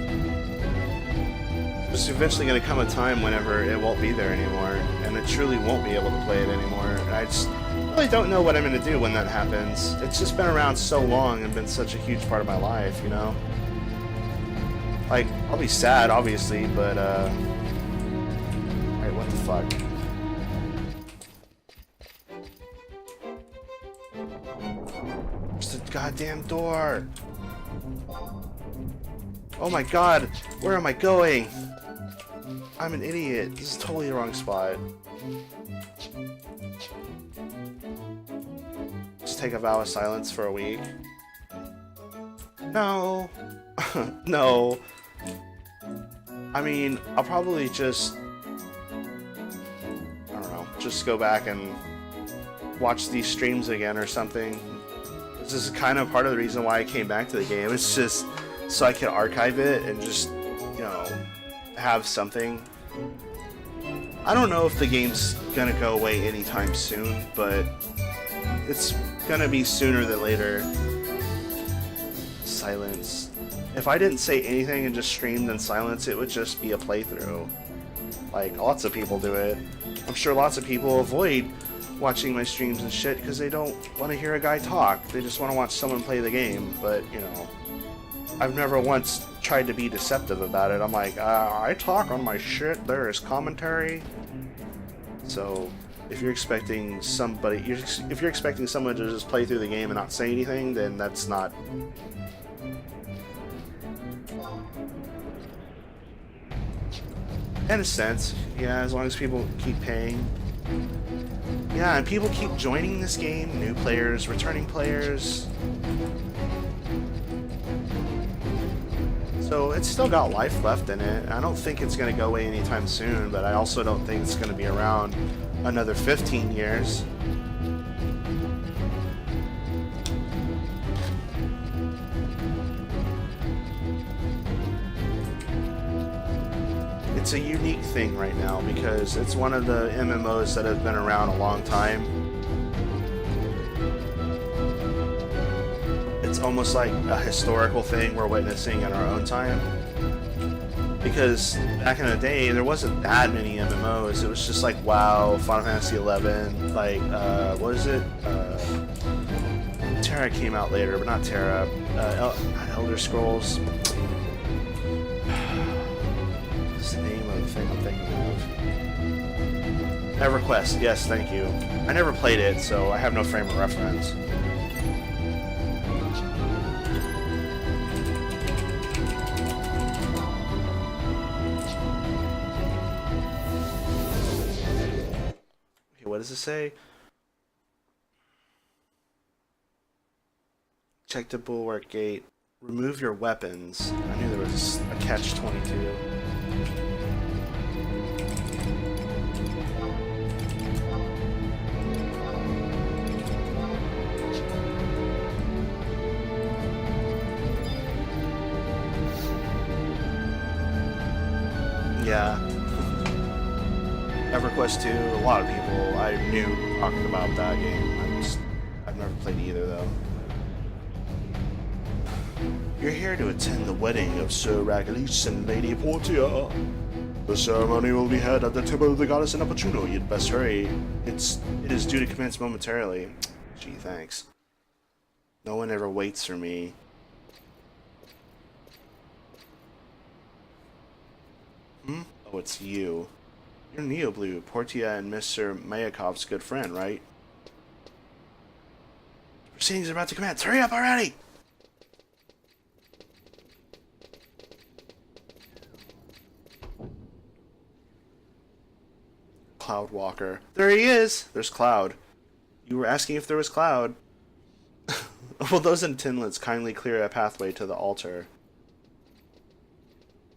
there's eventually going to come a time whenever it won't be there anymore, and I truly won't be able to play it anymore. I just really don't know what I'm going to do when that happens. It's just been around so long and been such a huge part of my life, you know? Like, I'll be sad, obviously, but, alright, what the fuck? There's the goddamn door! Oh my god, where am I going? I'm an idiot. This is totally the wrong spot. Just take a vow of silence for a week. No. No. I mean, I'll probably just... I don't know. Just go back and watch these streams again or something. This is kind of part of the reason why I came back to the game. It's just so I can archive it and just, you know, have something. I don't know if the game's gonna go away anytime soon, but it's gonna be sooner than later. Silence. If I didn't say anything and just streamed in silence, it would just be a playthrough. Like, lots of people do it. I'm sure lots of people avoid watching my streams and shit because they don't want to hear a guy talk. They just want to watch someone play the game, but, you know, I've never once tried to be deceptive about it. I'm like, I talk on my shit, there is commentary. So, if you're expecting somebody, if you're expecting someone to just play through the game and not say anything, then that's not... In a sense, yeah, as long as people keep paying. Yeah, and people keep joining this game, new players, returning players. So it's still got life left in it. I don't think it's going to go away anytime soon, but I also don't think it's going to be around another 15 years. it's a unique thing right now because it's one of the MMOs that have been around a long time. It's almost like a historical thing we're witnessing in our own time. Because back in the day, there wasn't that many MMOs. It was just like WoW, Final Fantasy 11, like, what is it? Terra came out later, but not Terra. Not Elder Scrolls. What's the name of the thing I'm thinking of? EverQuest, yes, thank you. I never played it, so I have no frame of reference. Okay, what does it say? Check the bulwark gate. Remove your weapons. I knew there was a catch-22. Yeah. EverQuest 2, a lot of people I knew talking about that game. I've never played either though. You're here to attend the wedding of Sir Ragalice and Lady Portia. The ceremony will be held at the temple of the goddess in Appuchino. You'd best hurry. It is due to commence momentarily. Gee, thanks. No one ever waits for me. Oh, it's you. You're Neoblue, Portia and Mr. Mayakov's good friend, right? Proceedings are about to commence. Hurry up already! Cloud Walker. There he is! There's Cloud. You were asking if there was Cloud. Will those attendants kindly clear a pathway to the altar?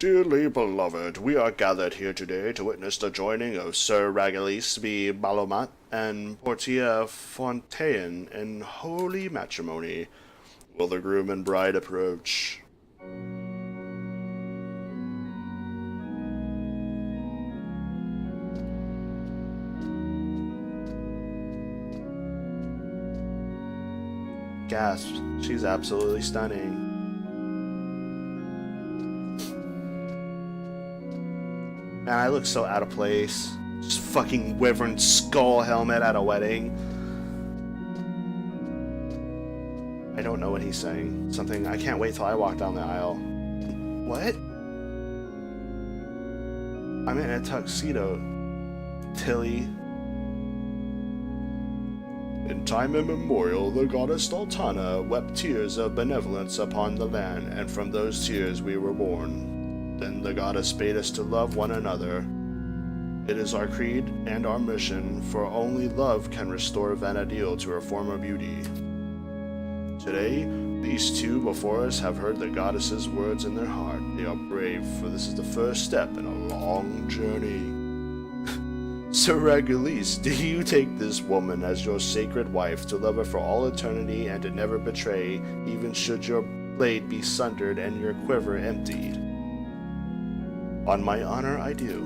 Dearly beloved, we are gathered here today to witness the joining of Sir Ragalice B. Balomat and Portia Fontaine in holy matrimony. Will the groom and bride approach? Gasp. She's absolutely stunning. Man, I look so out of place. Just fucking wyvern skull helmet at a wedding. I don't know what he's saying. Something, I can't wait till I walk down the aisle. What? I'm in a tuxedo. Tilly. In time immemorial, the goddess Sultana wept tears of benevolence upon the land, and from those tears we were born. Then the goddess bade us to love one another. It is our creed and our mission, for only love can restore Vana'diel to her former beauty. Today, these two before us have heard the goddess's words in their heart. They are brave, for this is the first step in a long journey. Sir Ragalice, do you take this woman as your sacred wife, to love her for all eternity and to never betray, even should your blade be sundered and your quiver emptied? On my honor, I do.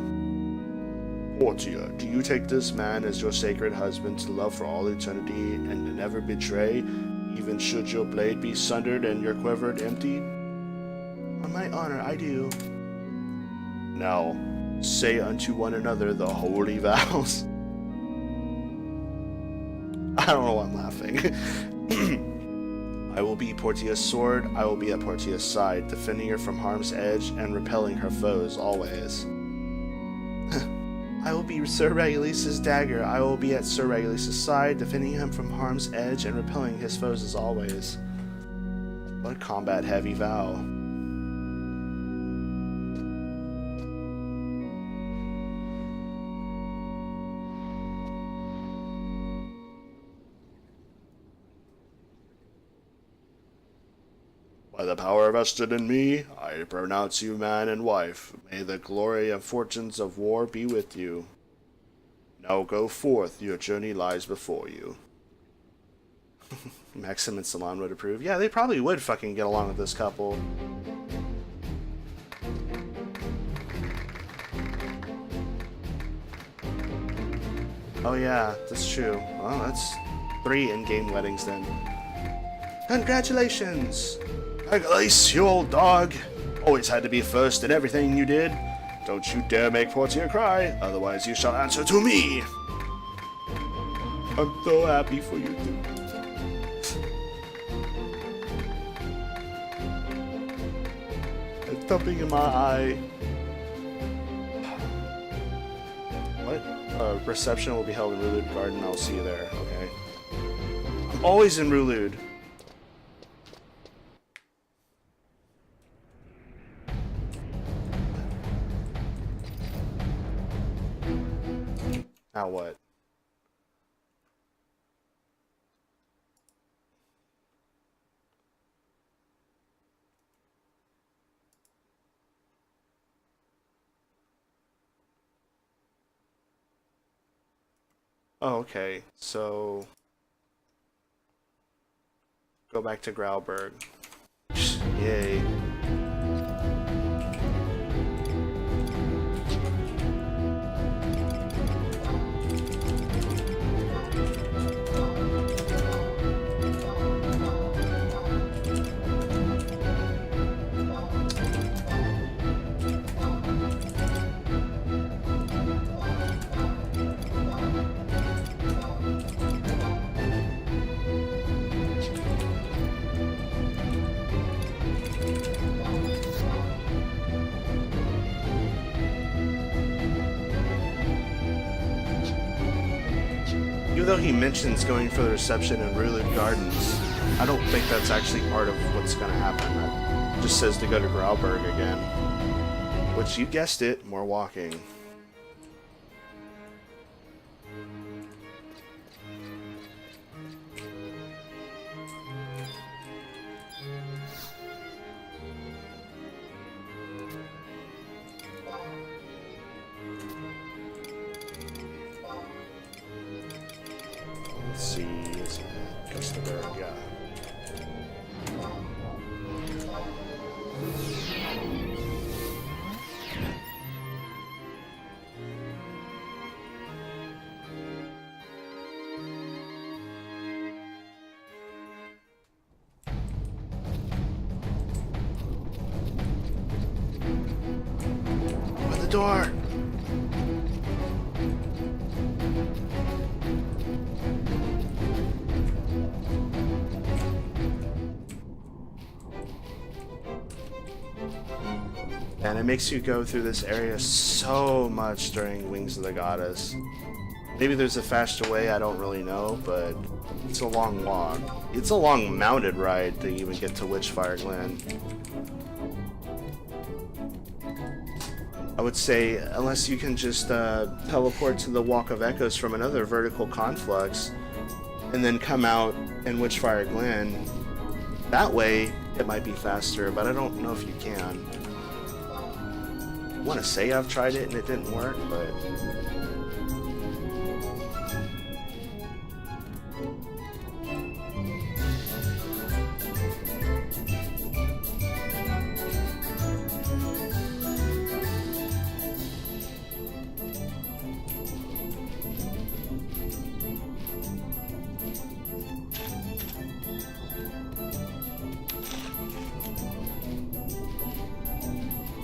Portia, do you take this man as your sacred husband, to love for all eternity and to never betray, even should your blade be sundered and your quiver emptied? On my honor, I do. Now, say unto one another the holy vows. I don't know why I'm laughing. I will be Portia's sword, I will be at Portia's side, defending her from harm's edge and repelling her foes always. I will be Sir Ragalice's dagger, I will be at Sir Ragalice's side, defending him from harm's edge and repelling his foes as always. What a combat-heavy vow. By the power vested in me, I pronounce you man and wife. May the glory and fortunes of war be with you. Now go forth, your journey lies before you. Maxim and Salon would approve. Yeah, they probably would fucking get along with this couple. Oh yeah, that's true. Well, that's 3 in-game weddings then. Congratulations! Legolas, you old dog! Always had to be first in everything you did. Don't you dare make Portia cry, otherwise you shall answer to me! I'm so happy for you two. It's thumping in my eye. What? Reception will be held in Rulud Garden. I'll see you there. Okay. I'm always in Rulud. Now what? Oh, okay. So go back to Grauberg. Yay. Even though he mentions going for the reception in Rulud Gardens, I don't think that's actually part of what's going to happen. It just says to go to Grauberg again. Which, you guessed it, more walking. Let's see, is it Gustavberg? Yeah. Open the door! And it makes you go through this area so much during Wings of the Goddess. Maybe there's a faster way, I don't really know, but it's a long walk. It's a long mounted ride to even get to Witchfire Glen. I would say, unless you can just teleport to the Walk of Echoes from another vertical conflux, and then come out in Witchfire Glen, that way it might be faster, but I don't know if you can. I want to say I've tried it and it didn't work, but...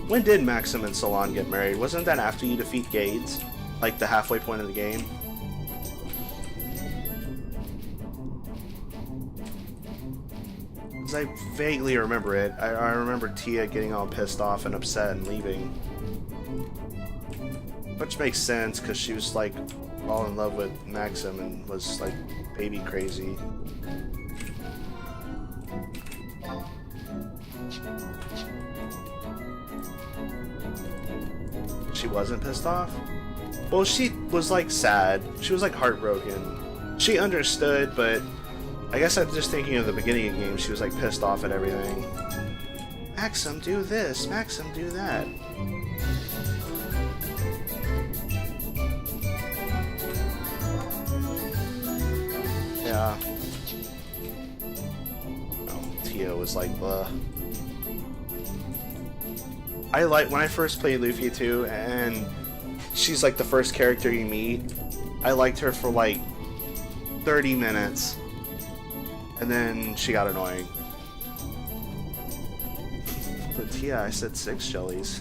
When did Maxim and Salon get married? Wasn't that after you defeat Gades? Like the halfway point of the game? Because I vaguely remember it. I remember Tia getting all pissed off and upset and leaving. Which makes sense, because she was like all in love with Maxim and was like baby crazy. She wasn't pissed off? Well, she was like sad. She was like heartbroken. She understood, but I guess I'm just thinking of the beginning of the game. She was like pissed off at everything. Maxim, do this. Maxim, do that. Yeah. Oh, Tia was like, ugh. I like when I first played Lufia 2, and she's like the first character you meet. I liked her for like 30 minutes, and then she got annoying. But yeah, I said 6 jellies.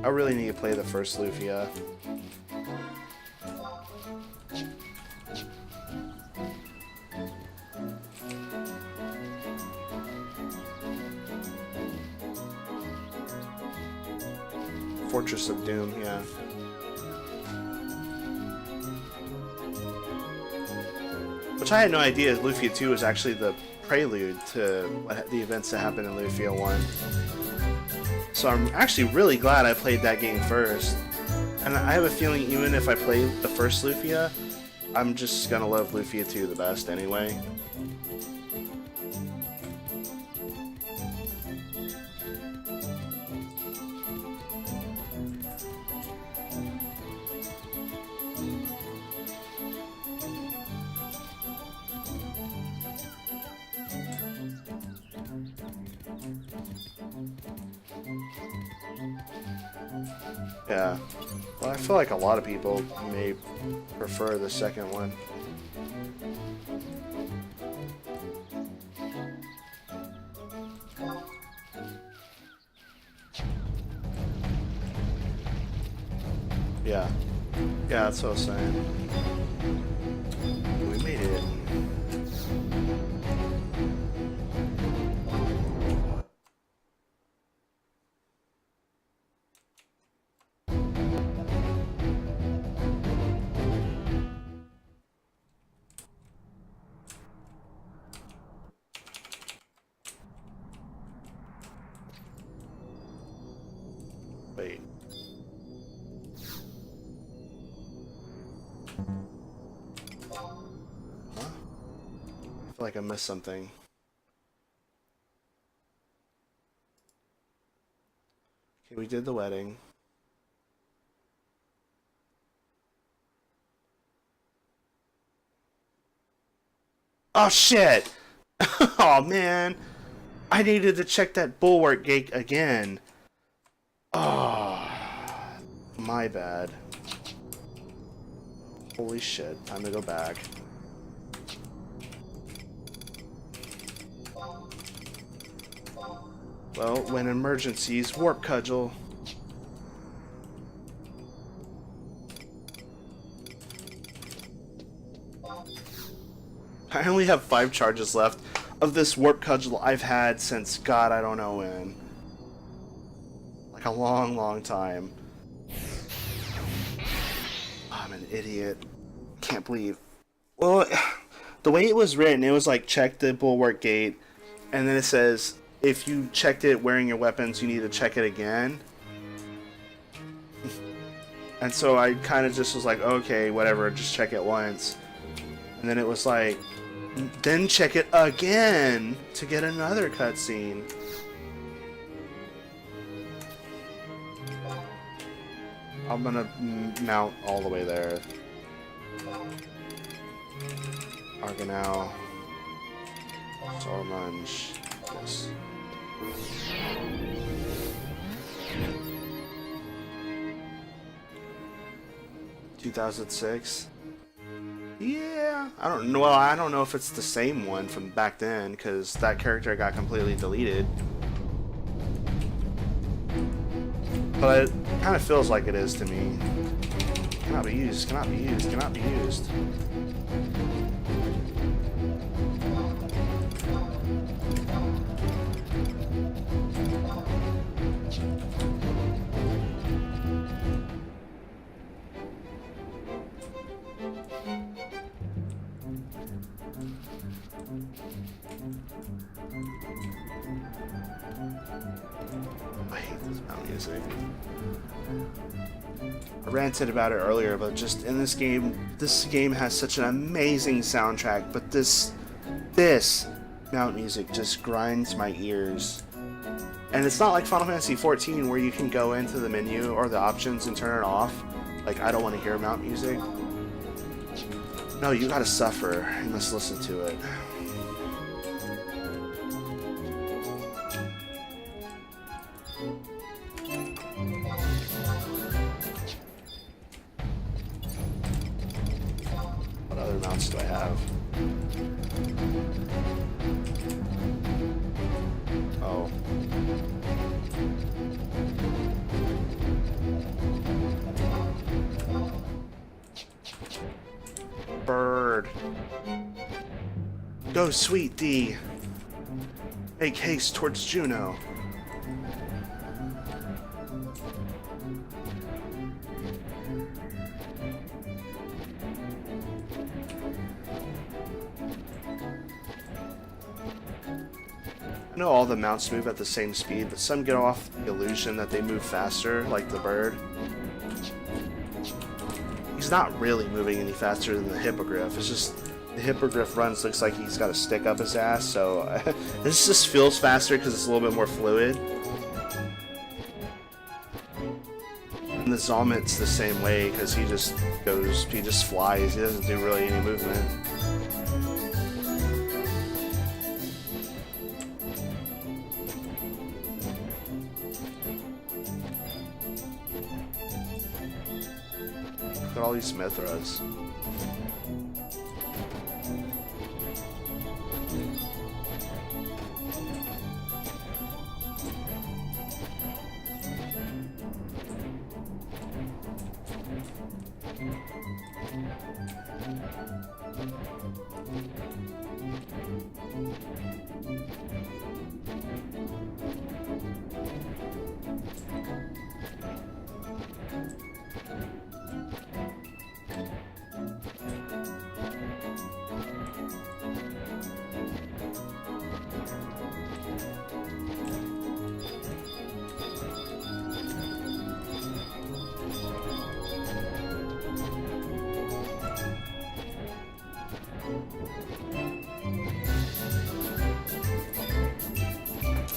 I really need to play the first Lufia. Fortress of Doom, yeah. Which I had no idea Lufia 2 was actually the prelude to the events that happened in Lufia 1. So I'm actually really glad I played that game first. And I have a feeling even if I play the first Lufia, I'm just gonna love Lufia 2 the best anyway. Yeah. Well, I feel like a lot of people may prefer the second one. Yeah. Yeah, that's what I was saying. We made it. Wait. Huh? I feel like I missed something. Okay, we did the wedding. Oh shit! Oh man! I needed to check that bulwark gate again. Oh, my bad. Holy shit, time to go back. Well, when emergencies, warp cudgel. I only have 5 charges left of this warp cudgel I've had since God, I don't know when. Like a long, long time. I'm an idiot. Can't believe. Well, the way it was written, it was like check the bulwark gate, and then it says if you checked it wearing your weapons, you need to check it again. And so I kind of just was like, okay, whatever, just check it once. And then it was like, then check it again to get another cutscene. I'm gonna mount all the way there. Argonau. Sormunge. Yes. (2006). Yeah, I don't know. Well, I don't know if it's the same one from back then because that character got completely deleted. But it kind of feels like it is to me. Cannot be used. Cannot be used. Cannot be used. I hate this mount music. I ranted about it earlier, but just in this game has such an amazing soundtrack, but this mount music just grinds my ears. And it's not like Final Fantasy XIV where you can go into the menu or the options and turn it off. Like, I don't want to hear mount music. No, you gotta suffer. You must listen to it. What other mounts do I have? Oh. Bird. Go, sweet D. Make haste towards Juno. I know all the mounts move at the same speed, but some get off the illusion that they move faster, like the bird. He's not really moving any faster than the hippogriff. It's just the hippogriff runs, looks like he's got a stick up his ass, so this just feels faster because it's a little bit more fluid. And the Zalmit's the same way because he just flies. He doesn't do really any movement. Look at all these Mithras.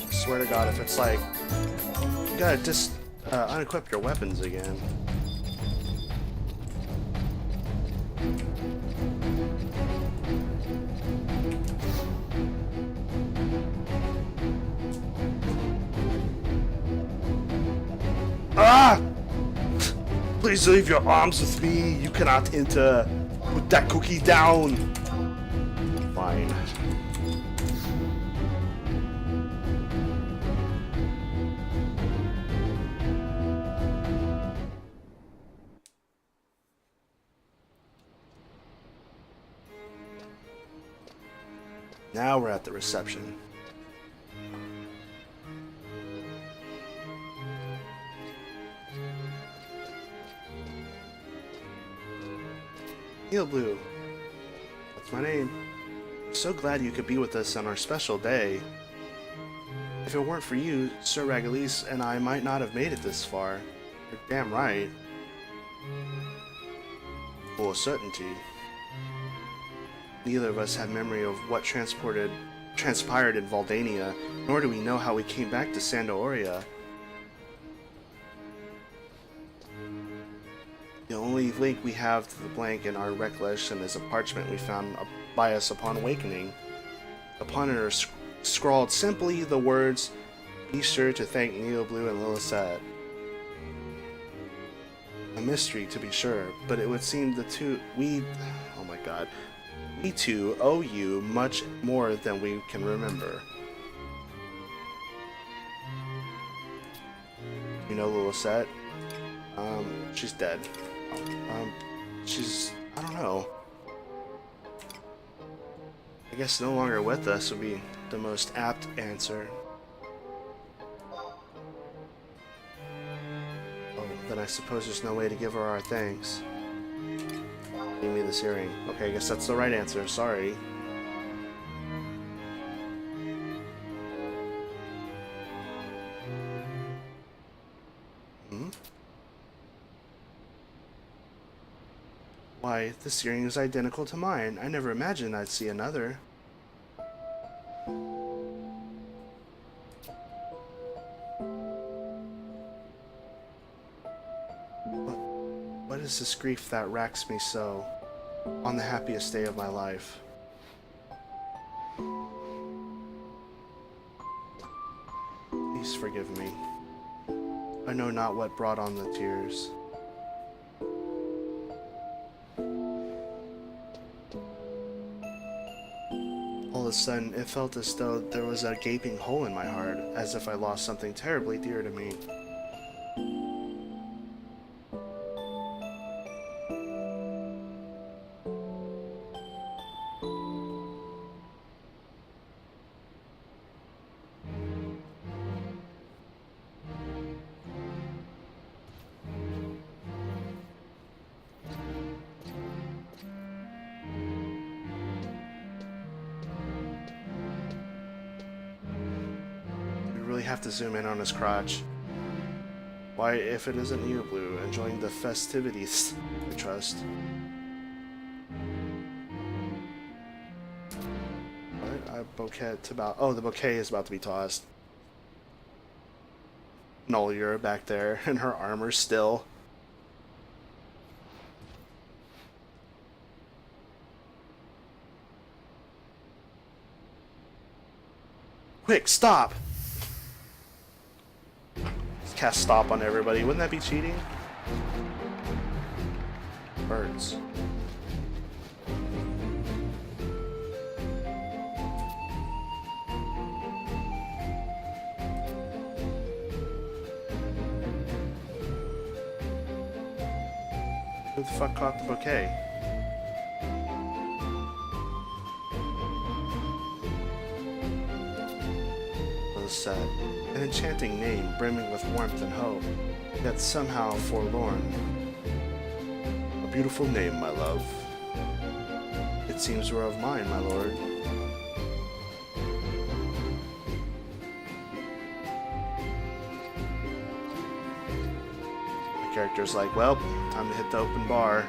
Swear to God, if it's like, you gotta just unequip your weapons again. Ah! Please leave your arms with me. You cannot enter. Put that cookie down. Fine. Now we're at the reception. Neil Blue. That's my name. I'm so glad you could be with us on our special day. If it weren't for you, Sir Ragalis and I might not have made it this far. You're damn right. For certainty. Neither of us have memory of what transpired in Valdania, nor do we know how we came back to Sandoria. The only link we have to the blank in our recollection is a parchment we found by us upon awakening. Upon it are scrawled simply the words, "Be sure to thank Neoblue and Lilithette." A mystery, to be sure, but it would seem oh my god. We two owe you much more than we can remember. You know Lilithette? She's dead. I don't know. I guess no longer with us would be the most apt answer. Oh, then I suppose there's no way to give her our thanks. Give me this earring. Okay, I guess that's the right answer. Sorry. Why, this earring is identical to mine. I never imagined I'd see another. What is this grief that racks me so? on the happiest day of my life. Please forgive me. I know not what brought on the tears. All of a sudden, it felt as though there was a gaping hole in my heart, as if I lost something terribly dear to me. Have to zoom in on his crotch. Why, if it isn't you, Blue, enjoying the festivities, I trust. What? A bouquet about... Oh, the bouquet is about to be tossed. Nolia back there, in her armor still. Quick, stop! Cast stop on everybody. Wouldn't that be cheating? Birds. Who the fuck caught the bouquet? Said, an enchanting name brimming with warmth and hope, yet somehow forlorn. A beautiful name, my love. It seems we're of mine, my lord. The character's like, well, time to hit the open bar.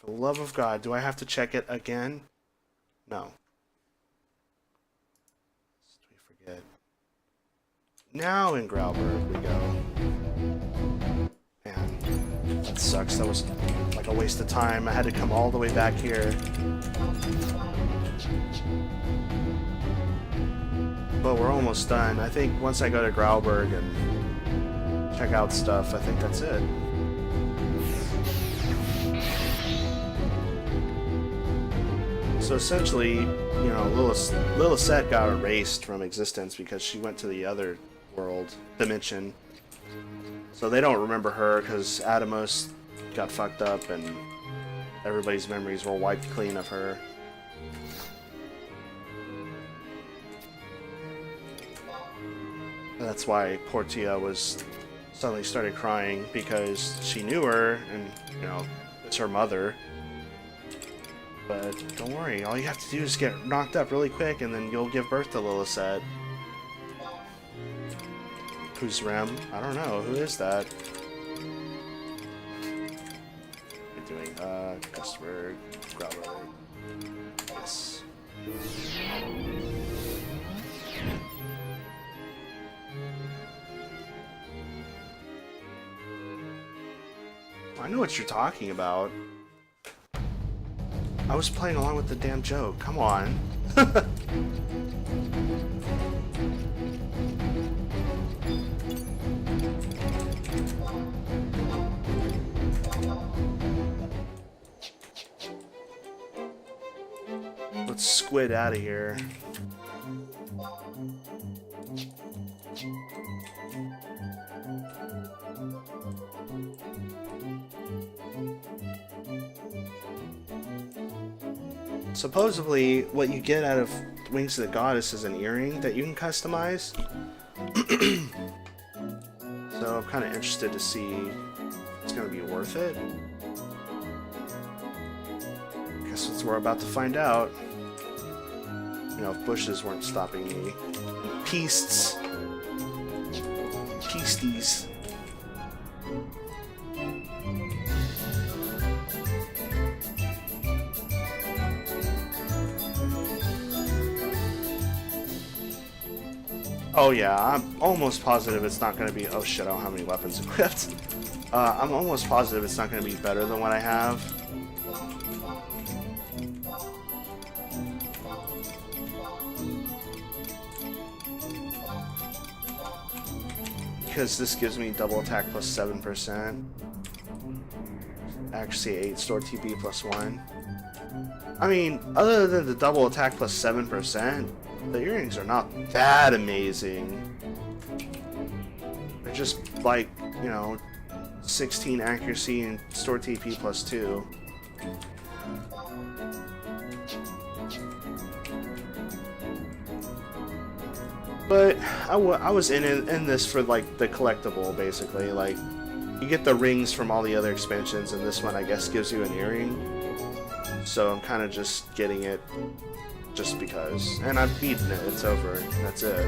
Love of God, do I have to check it again? No. Lest we forget. Now in Grauberg we go. Man, that sucks. That was like a waste of time. I had to come all the way back here. But we're almost done. I think once I go to Grauberg and check out stuff, I think that's it. So essentially, you know, Lilith got erased from existence because she went to the other world, dimension. So they don't remember her because Atomos got fucked up and everybody's memories were wiped clean of her. That's why Portia was suddenly started crying, because she knew her and, you know, it's her mother. But don't worry, all you have to do is get knocked up really quick and then you'll give birth to Lilith. Who's Rem? I don't know. Who is that? What are you doing? Customer, Growler. Yes. I know what you're talking about. I was playing along with the damn joke. Come on. Let's squid out of here. Supposedly, what you get out of Wings of the Goddess is an earring that you can customize. So I'm kind of interested to see if it's going to be worth it. Because we're about to find out. You know, if bushes weren't stopping me. Peasts. Peasties. Oh yeah, I'm almost positive it's not going to be... Oh shit, I don't have any weapons equipped. I'm almost positive it's not going to be better than what I have. Because this gives me double attack plus 7%. Accuracy 8, store TP plus 1. I mean, other than the double attack plus 7%, the earrings are not that amazing. They're just like, you know, 16 accuracy and store TP plus 2. But I was in this for like the collectible, basically. Like, you get the rings from all the other expansions, and this one I guess gives you an earring. So I'm kind of just getting it just because. And I've beaten it, it's over. That's it.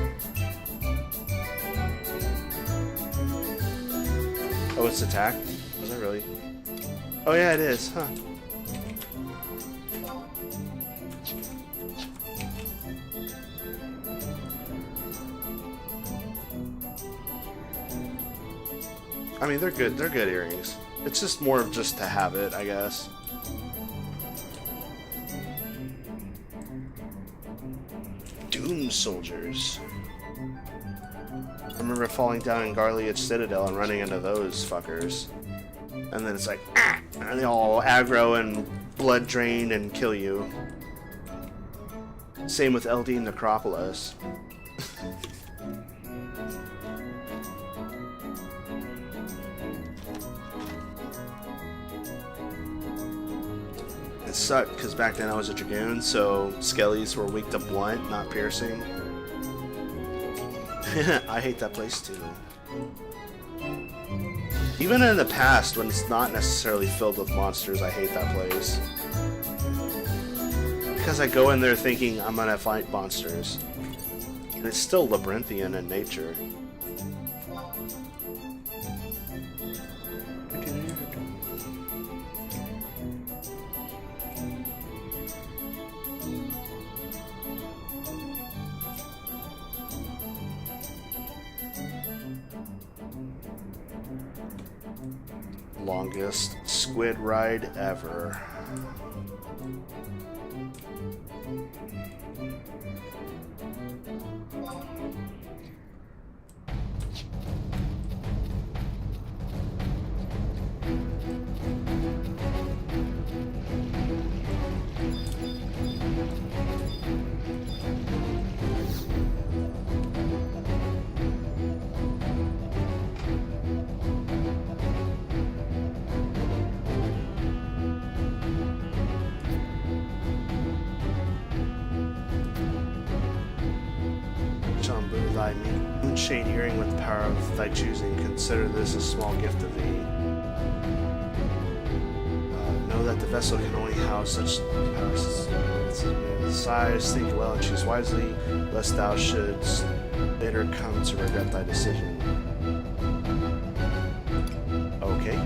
Oh, it's attack? Was it really? Oh yeah, it is, huh? I mean, they're good earrings. It's just more of just to have it, I guess. Doom soldiers. I remember falling down in Garliad Citadel and running into those fuckers. And then it's like, ah! And they all aggro and blood drain and kill you. Same with LD Necropolis. It sucked because back then I was a Dragoon, so skellies were weak to blunt, not piercing. I hate that place too. Even in the past, when it's not necessarily filled with monsters, I hate that place. Because I go in there thinking I'm gonna fight monsters. And it's still labyrinthian in nature. Longest squid ride ever. Thy moonshade earring with the power of thy choosing, consider this a small gift of thee. Know that the vessel can only house such powers as size. Think well and choose wisely, lest thou shouldst later come to regret thy decision. Okay.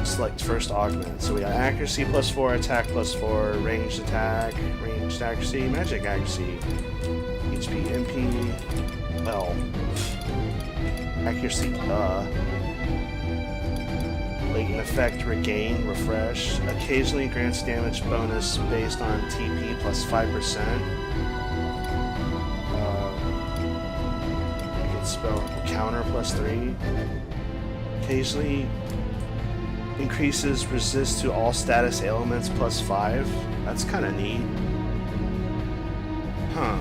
Select first augment. So we got accuracy plus 4, attack plus 4, ranged attack, ranged accuracy, magic accuracy. HP, MP, well, accuracy, latent effect, regain, refresh, occasionally grants damage bonus based on TP plus 5%. I can spell counter plus 3. Occasionally increases resist to all status ailments plus 5. That's kind of neat. Huh.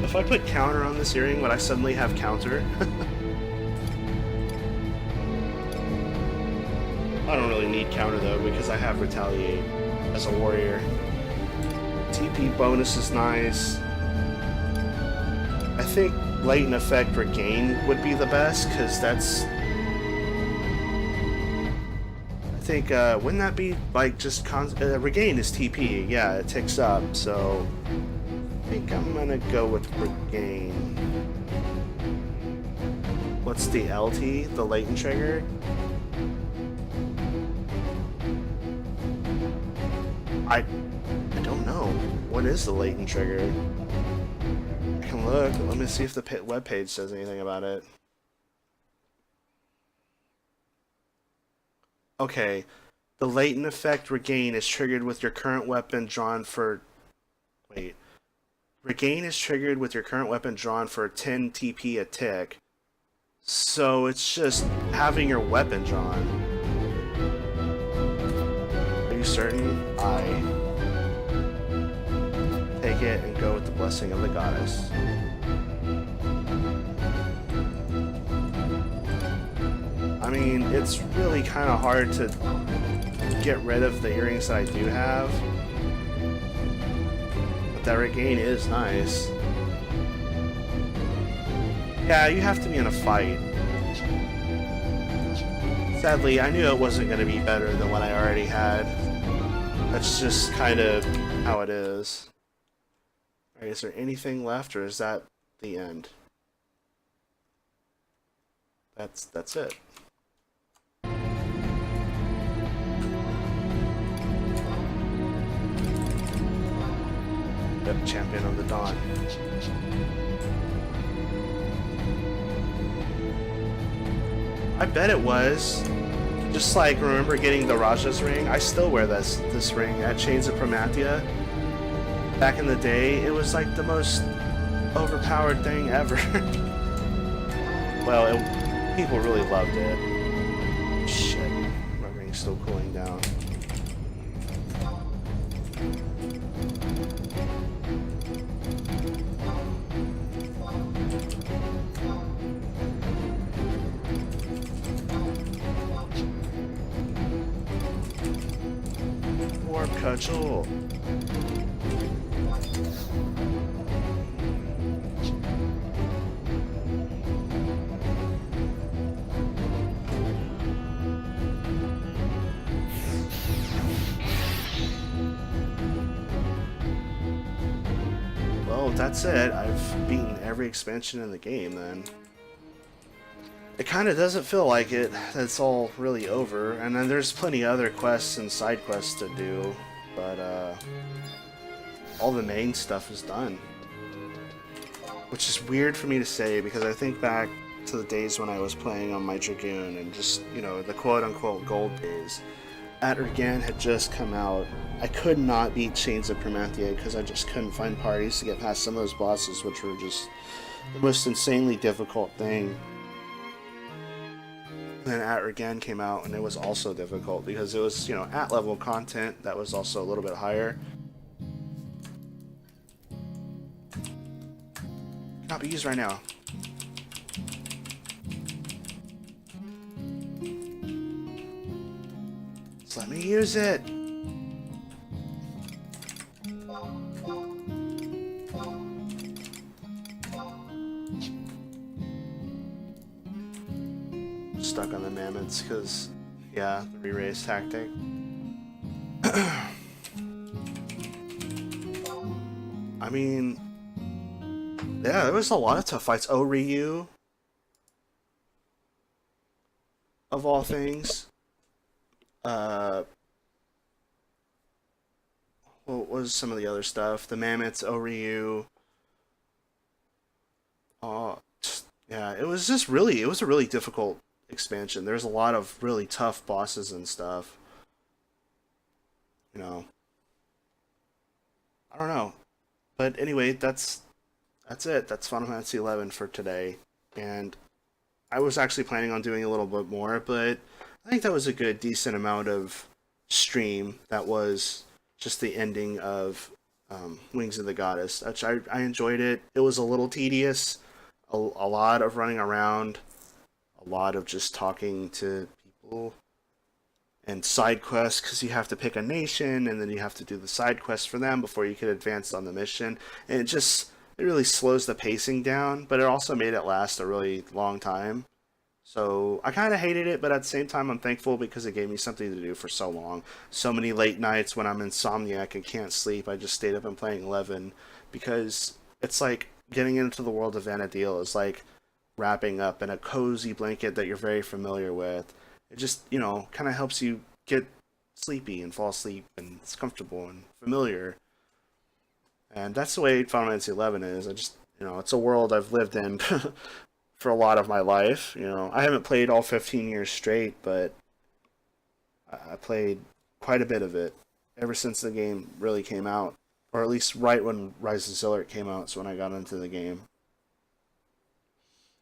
If I put counter on this earring, would I suddenly have counter? I don't really need counter though, because I have retaliate as a warrior. TP bonus is nice. I think latent effect regain would be the best, because that's... I think, wouldn't that be like just regain is TP? Yeah, it ticks up, so I think I'm gonna go with regain. What's the LT? The latent trigger? I don't know. What is the latent trigger? I can look. Let me see if the webpage says anything about it. Okay. The latent effect regain is triggered with your current weapon drawn for... Wait. Regain is triggered with your current weapon drawn for 10 TP a tick. So it's just having your weapon drawn. Are you certain? I take it and go with the blessing of the goddess. I mean, it's really kind of hard to get rid of the earrings that I do have. But that regain is nice. Yeah, you have to be in a fight. Sadly, I knew it wasn't going to be better than what I already had. That's just kind of how it is. Alright, is there anything left, or is that the end? That's it. Yep, Champion of the Dawn. I bet it was. Just like, remember getting the Raja's ring? I still wear this ring at Chains of Promathia. Back in the day, it was like the most overpowered thing ever. Well, people really loved it. Shit, my ring's still cooling down. Warp Cudgel. Well, that's it. I've beaten every expansion in the game then. It kind of doesn't feel like it. It's all really over. And then there's plenty of other quests and side quests to do. But, all the main stuff is done. Which is weird for me to say because I think back to the days when I was playing on my Dragoon and just, you know, the quote-unquote gold days. Vana'diel had just come out. I could not beat Chains of Promathia because I just couldn't find parties to get past some of those bosses, which were just the most insanely difficult thing. Then Vana'diel came out and it was also difficult because it was, you know, at level content that was also a little bit higher. Cannot be used right now. Just let me use it. Stuck on the mammoths because, yeah, the re-raise tactic. I mean, yeah, there was a lot of tough fights. Oh, Ryu, of all things. What was some of the other stuff? The mammoths, Oh, Ryu. Oh, yeah, it was just really, it was a really difficult expansion. There's a lot of really tough bosses and stuff. You know. I don't know. But anyway, that's it. That's Final Fantasy XI for today. And I was actually planning on doing a little bit more, but I think that was a good, decent amount of stream. That was just the ending of Wings of the Goddess. Which I enjoyed it. It was a little tedious. A lot of running around. A lot of just talking to people. And side quests, because you have to pick a nation, and then you have to do the side quests for them before you can advance on the mission. And it really slows the pacing down, but it also made it last a really long time. So I kind of hated it, but at the same time, I'm thankful because it gave me something to do for so long. So many late nights when I'm insomniac and can't sleep, I just stayed up and playing 11 because it's like getting into the world of Vana'diel is like wrapping up in a cozy blanket that you're very familiar with. It just, kind of helps you get sleepy and fall asleep, and it's comfortable and familiar. And that's the way Final Fantasy 11 is. I just, it's a world I've lived in for a lot of my life. I haven't played all 15 years straight, but I played quite a bit of it ever since the game really came out, or at least right when Rise of Zillirt came out. So when I got into the game,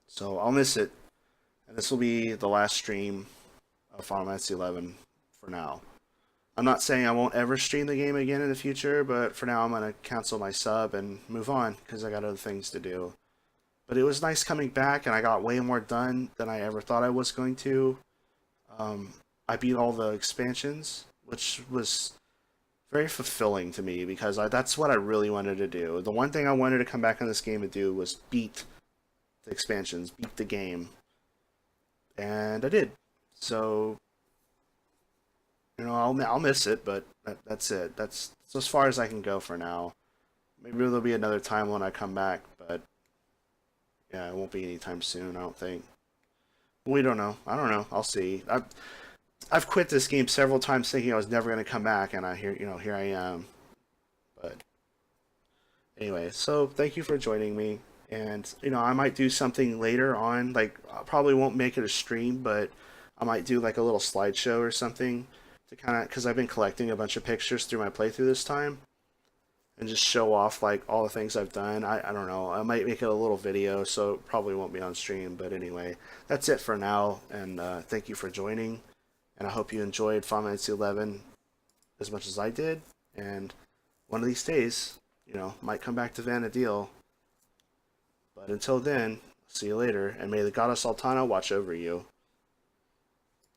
so I'll miss it, and this will be the last stream of Final Fantasy 11 for now. I'm not saying I won't ever stream the game again in the future, but for now I'm gonna cancel my sub and move on because I got other things to do. But it was nice coming back, and I got way more done than I ever thought I was going to. Um, I beat all the expansions, which was very fulfilling to me because that's what I really wanted to do. The one thing I wanted to come back in this game and do was beat the expansions, beat the game, and I did. So I'll miss it, but that's it. That's as far as I can go for now. Maybe there'll be another time when I come back, but yeah, it won't be anytime soon. I don't think. We don't know. I don't know. I'll see. I've quit this game several times thinking I was never going to come back, and here I am. But anyway, so thank you for joining me, and I might do something later on. Like I probably won't make it a stream, but I might do like a little slideshow or something to kind of because I've been collecting a bunch of pictures through my playthrough this time, and just show off like all the things I've done. I don't know. I might make it a little video, so it probably won't be on stream. But anyway, that's it for now, and thank you for joining. And I hope you enjoyed Final Fantasy 11 as much as I did. And one of these days, might come back to Vana'diel. But until then, see you later, and may the goddess Altana watch over you.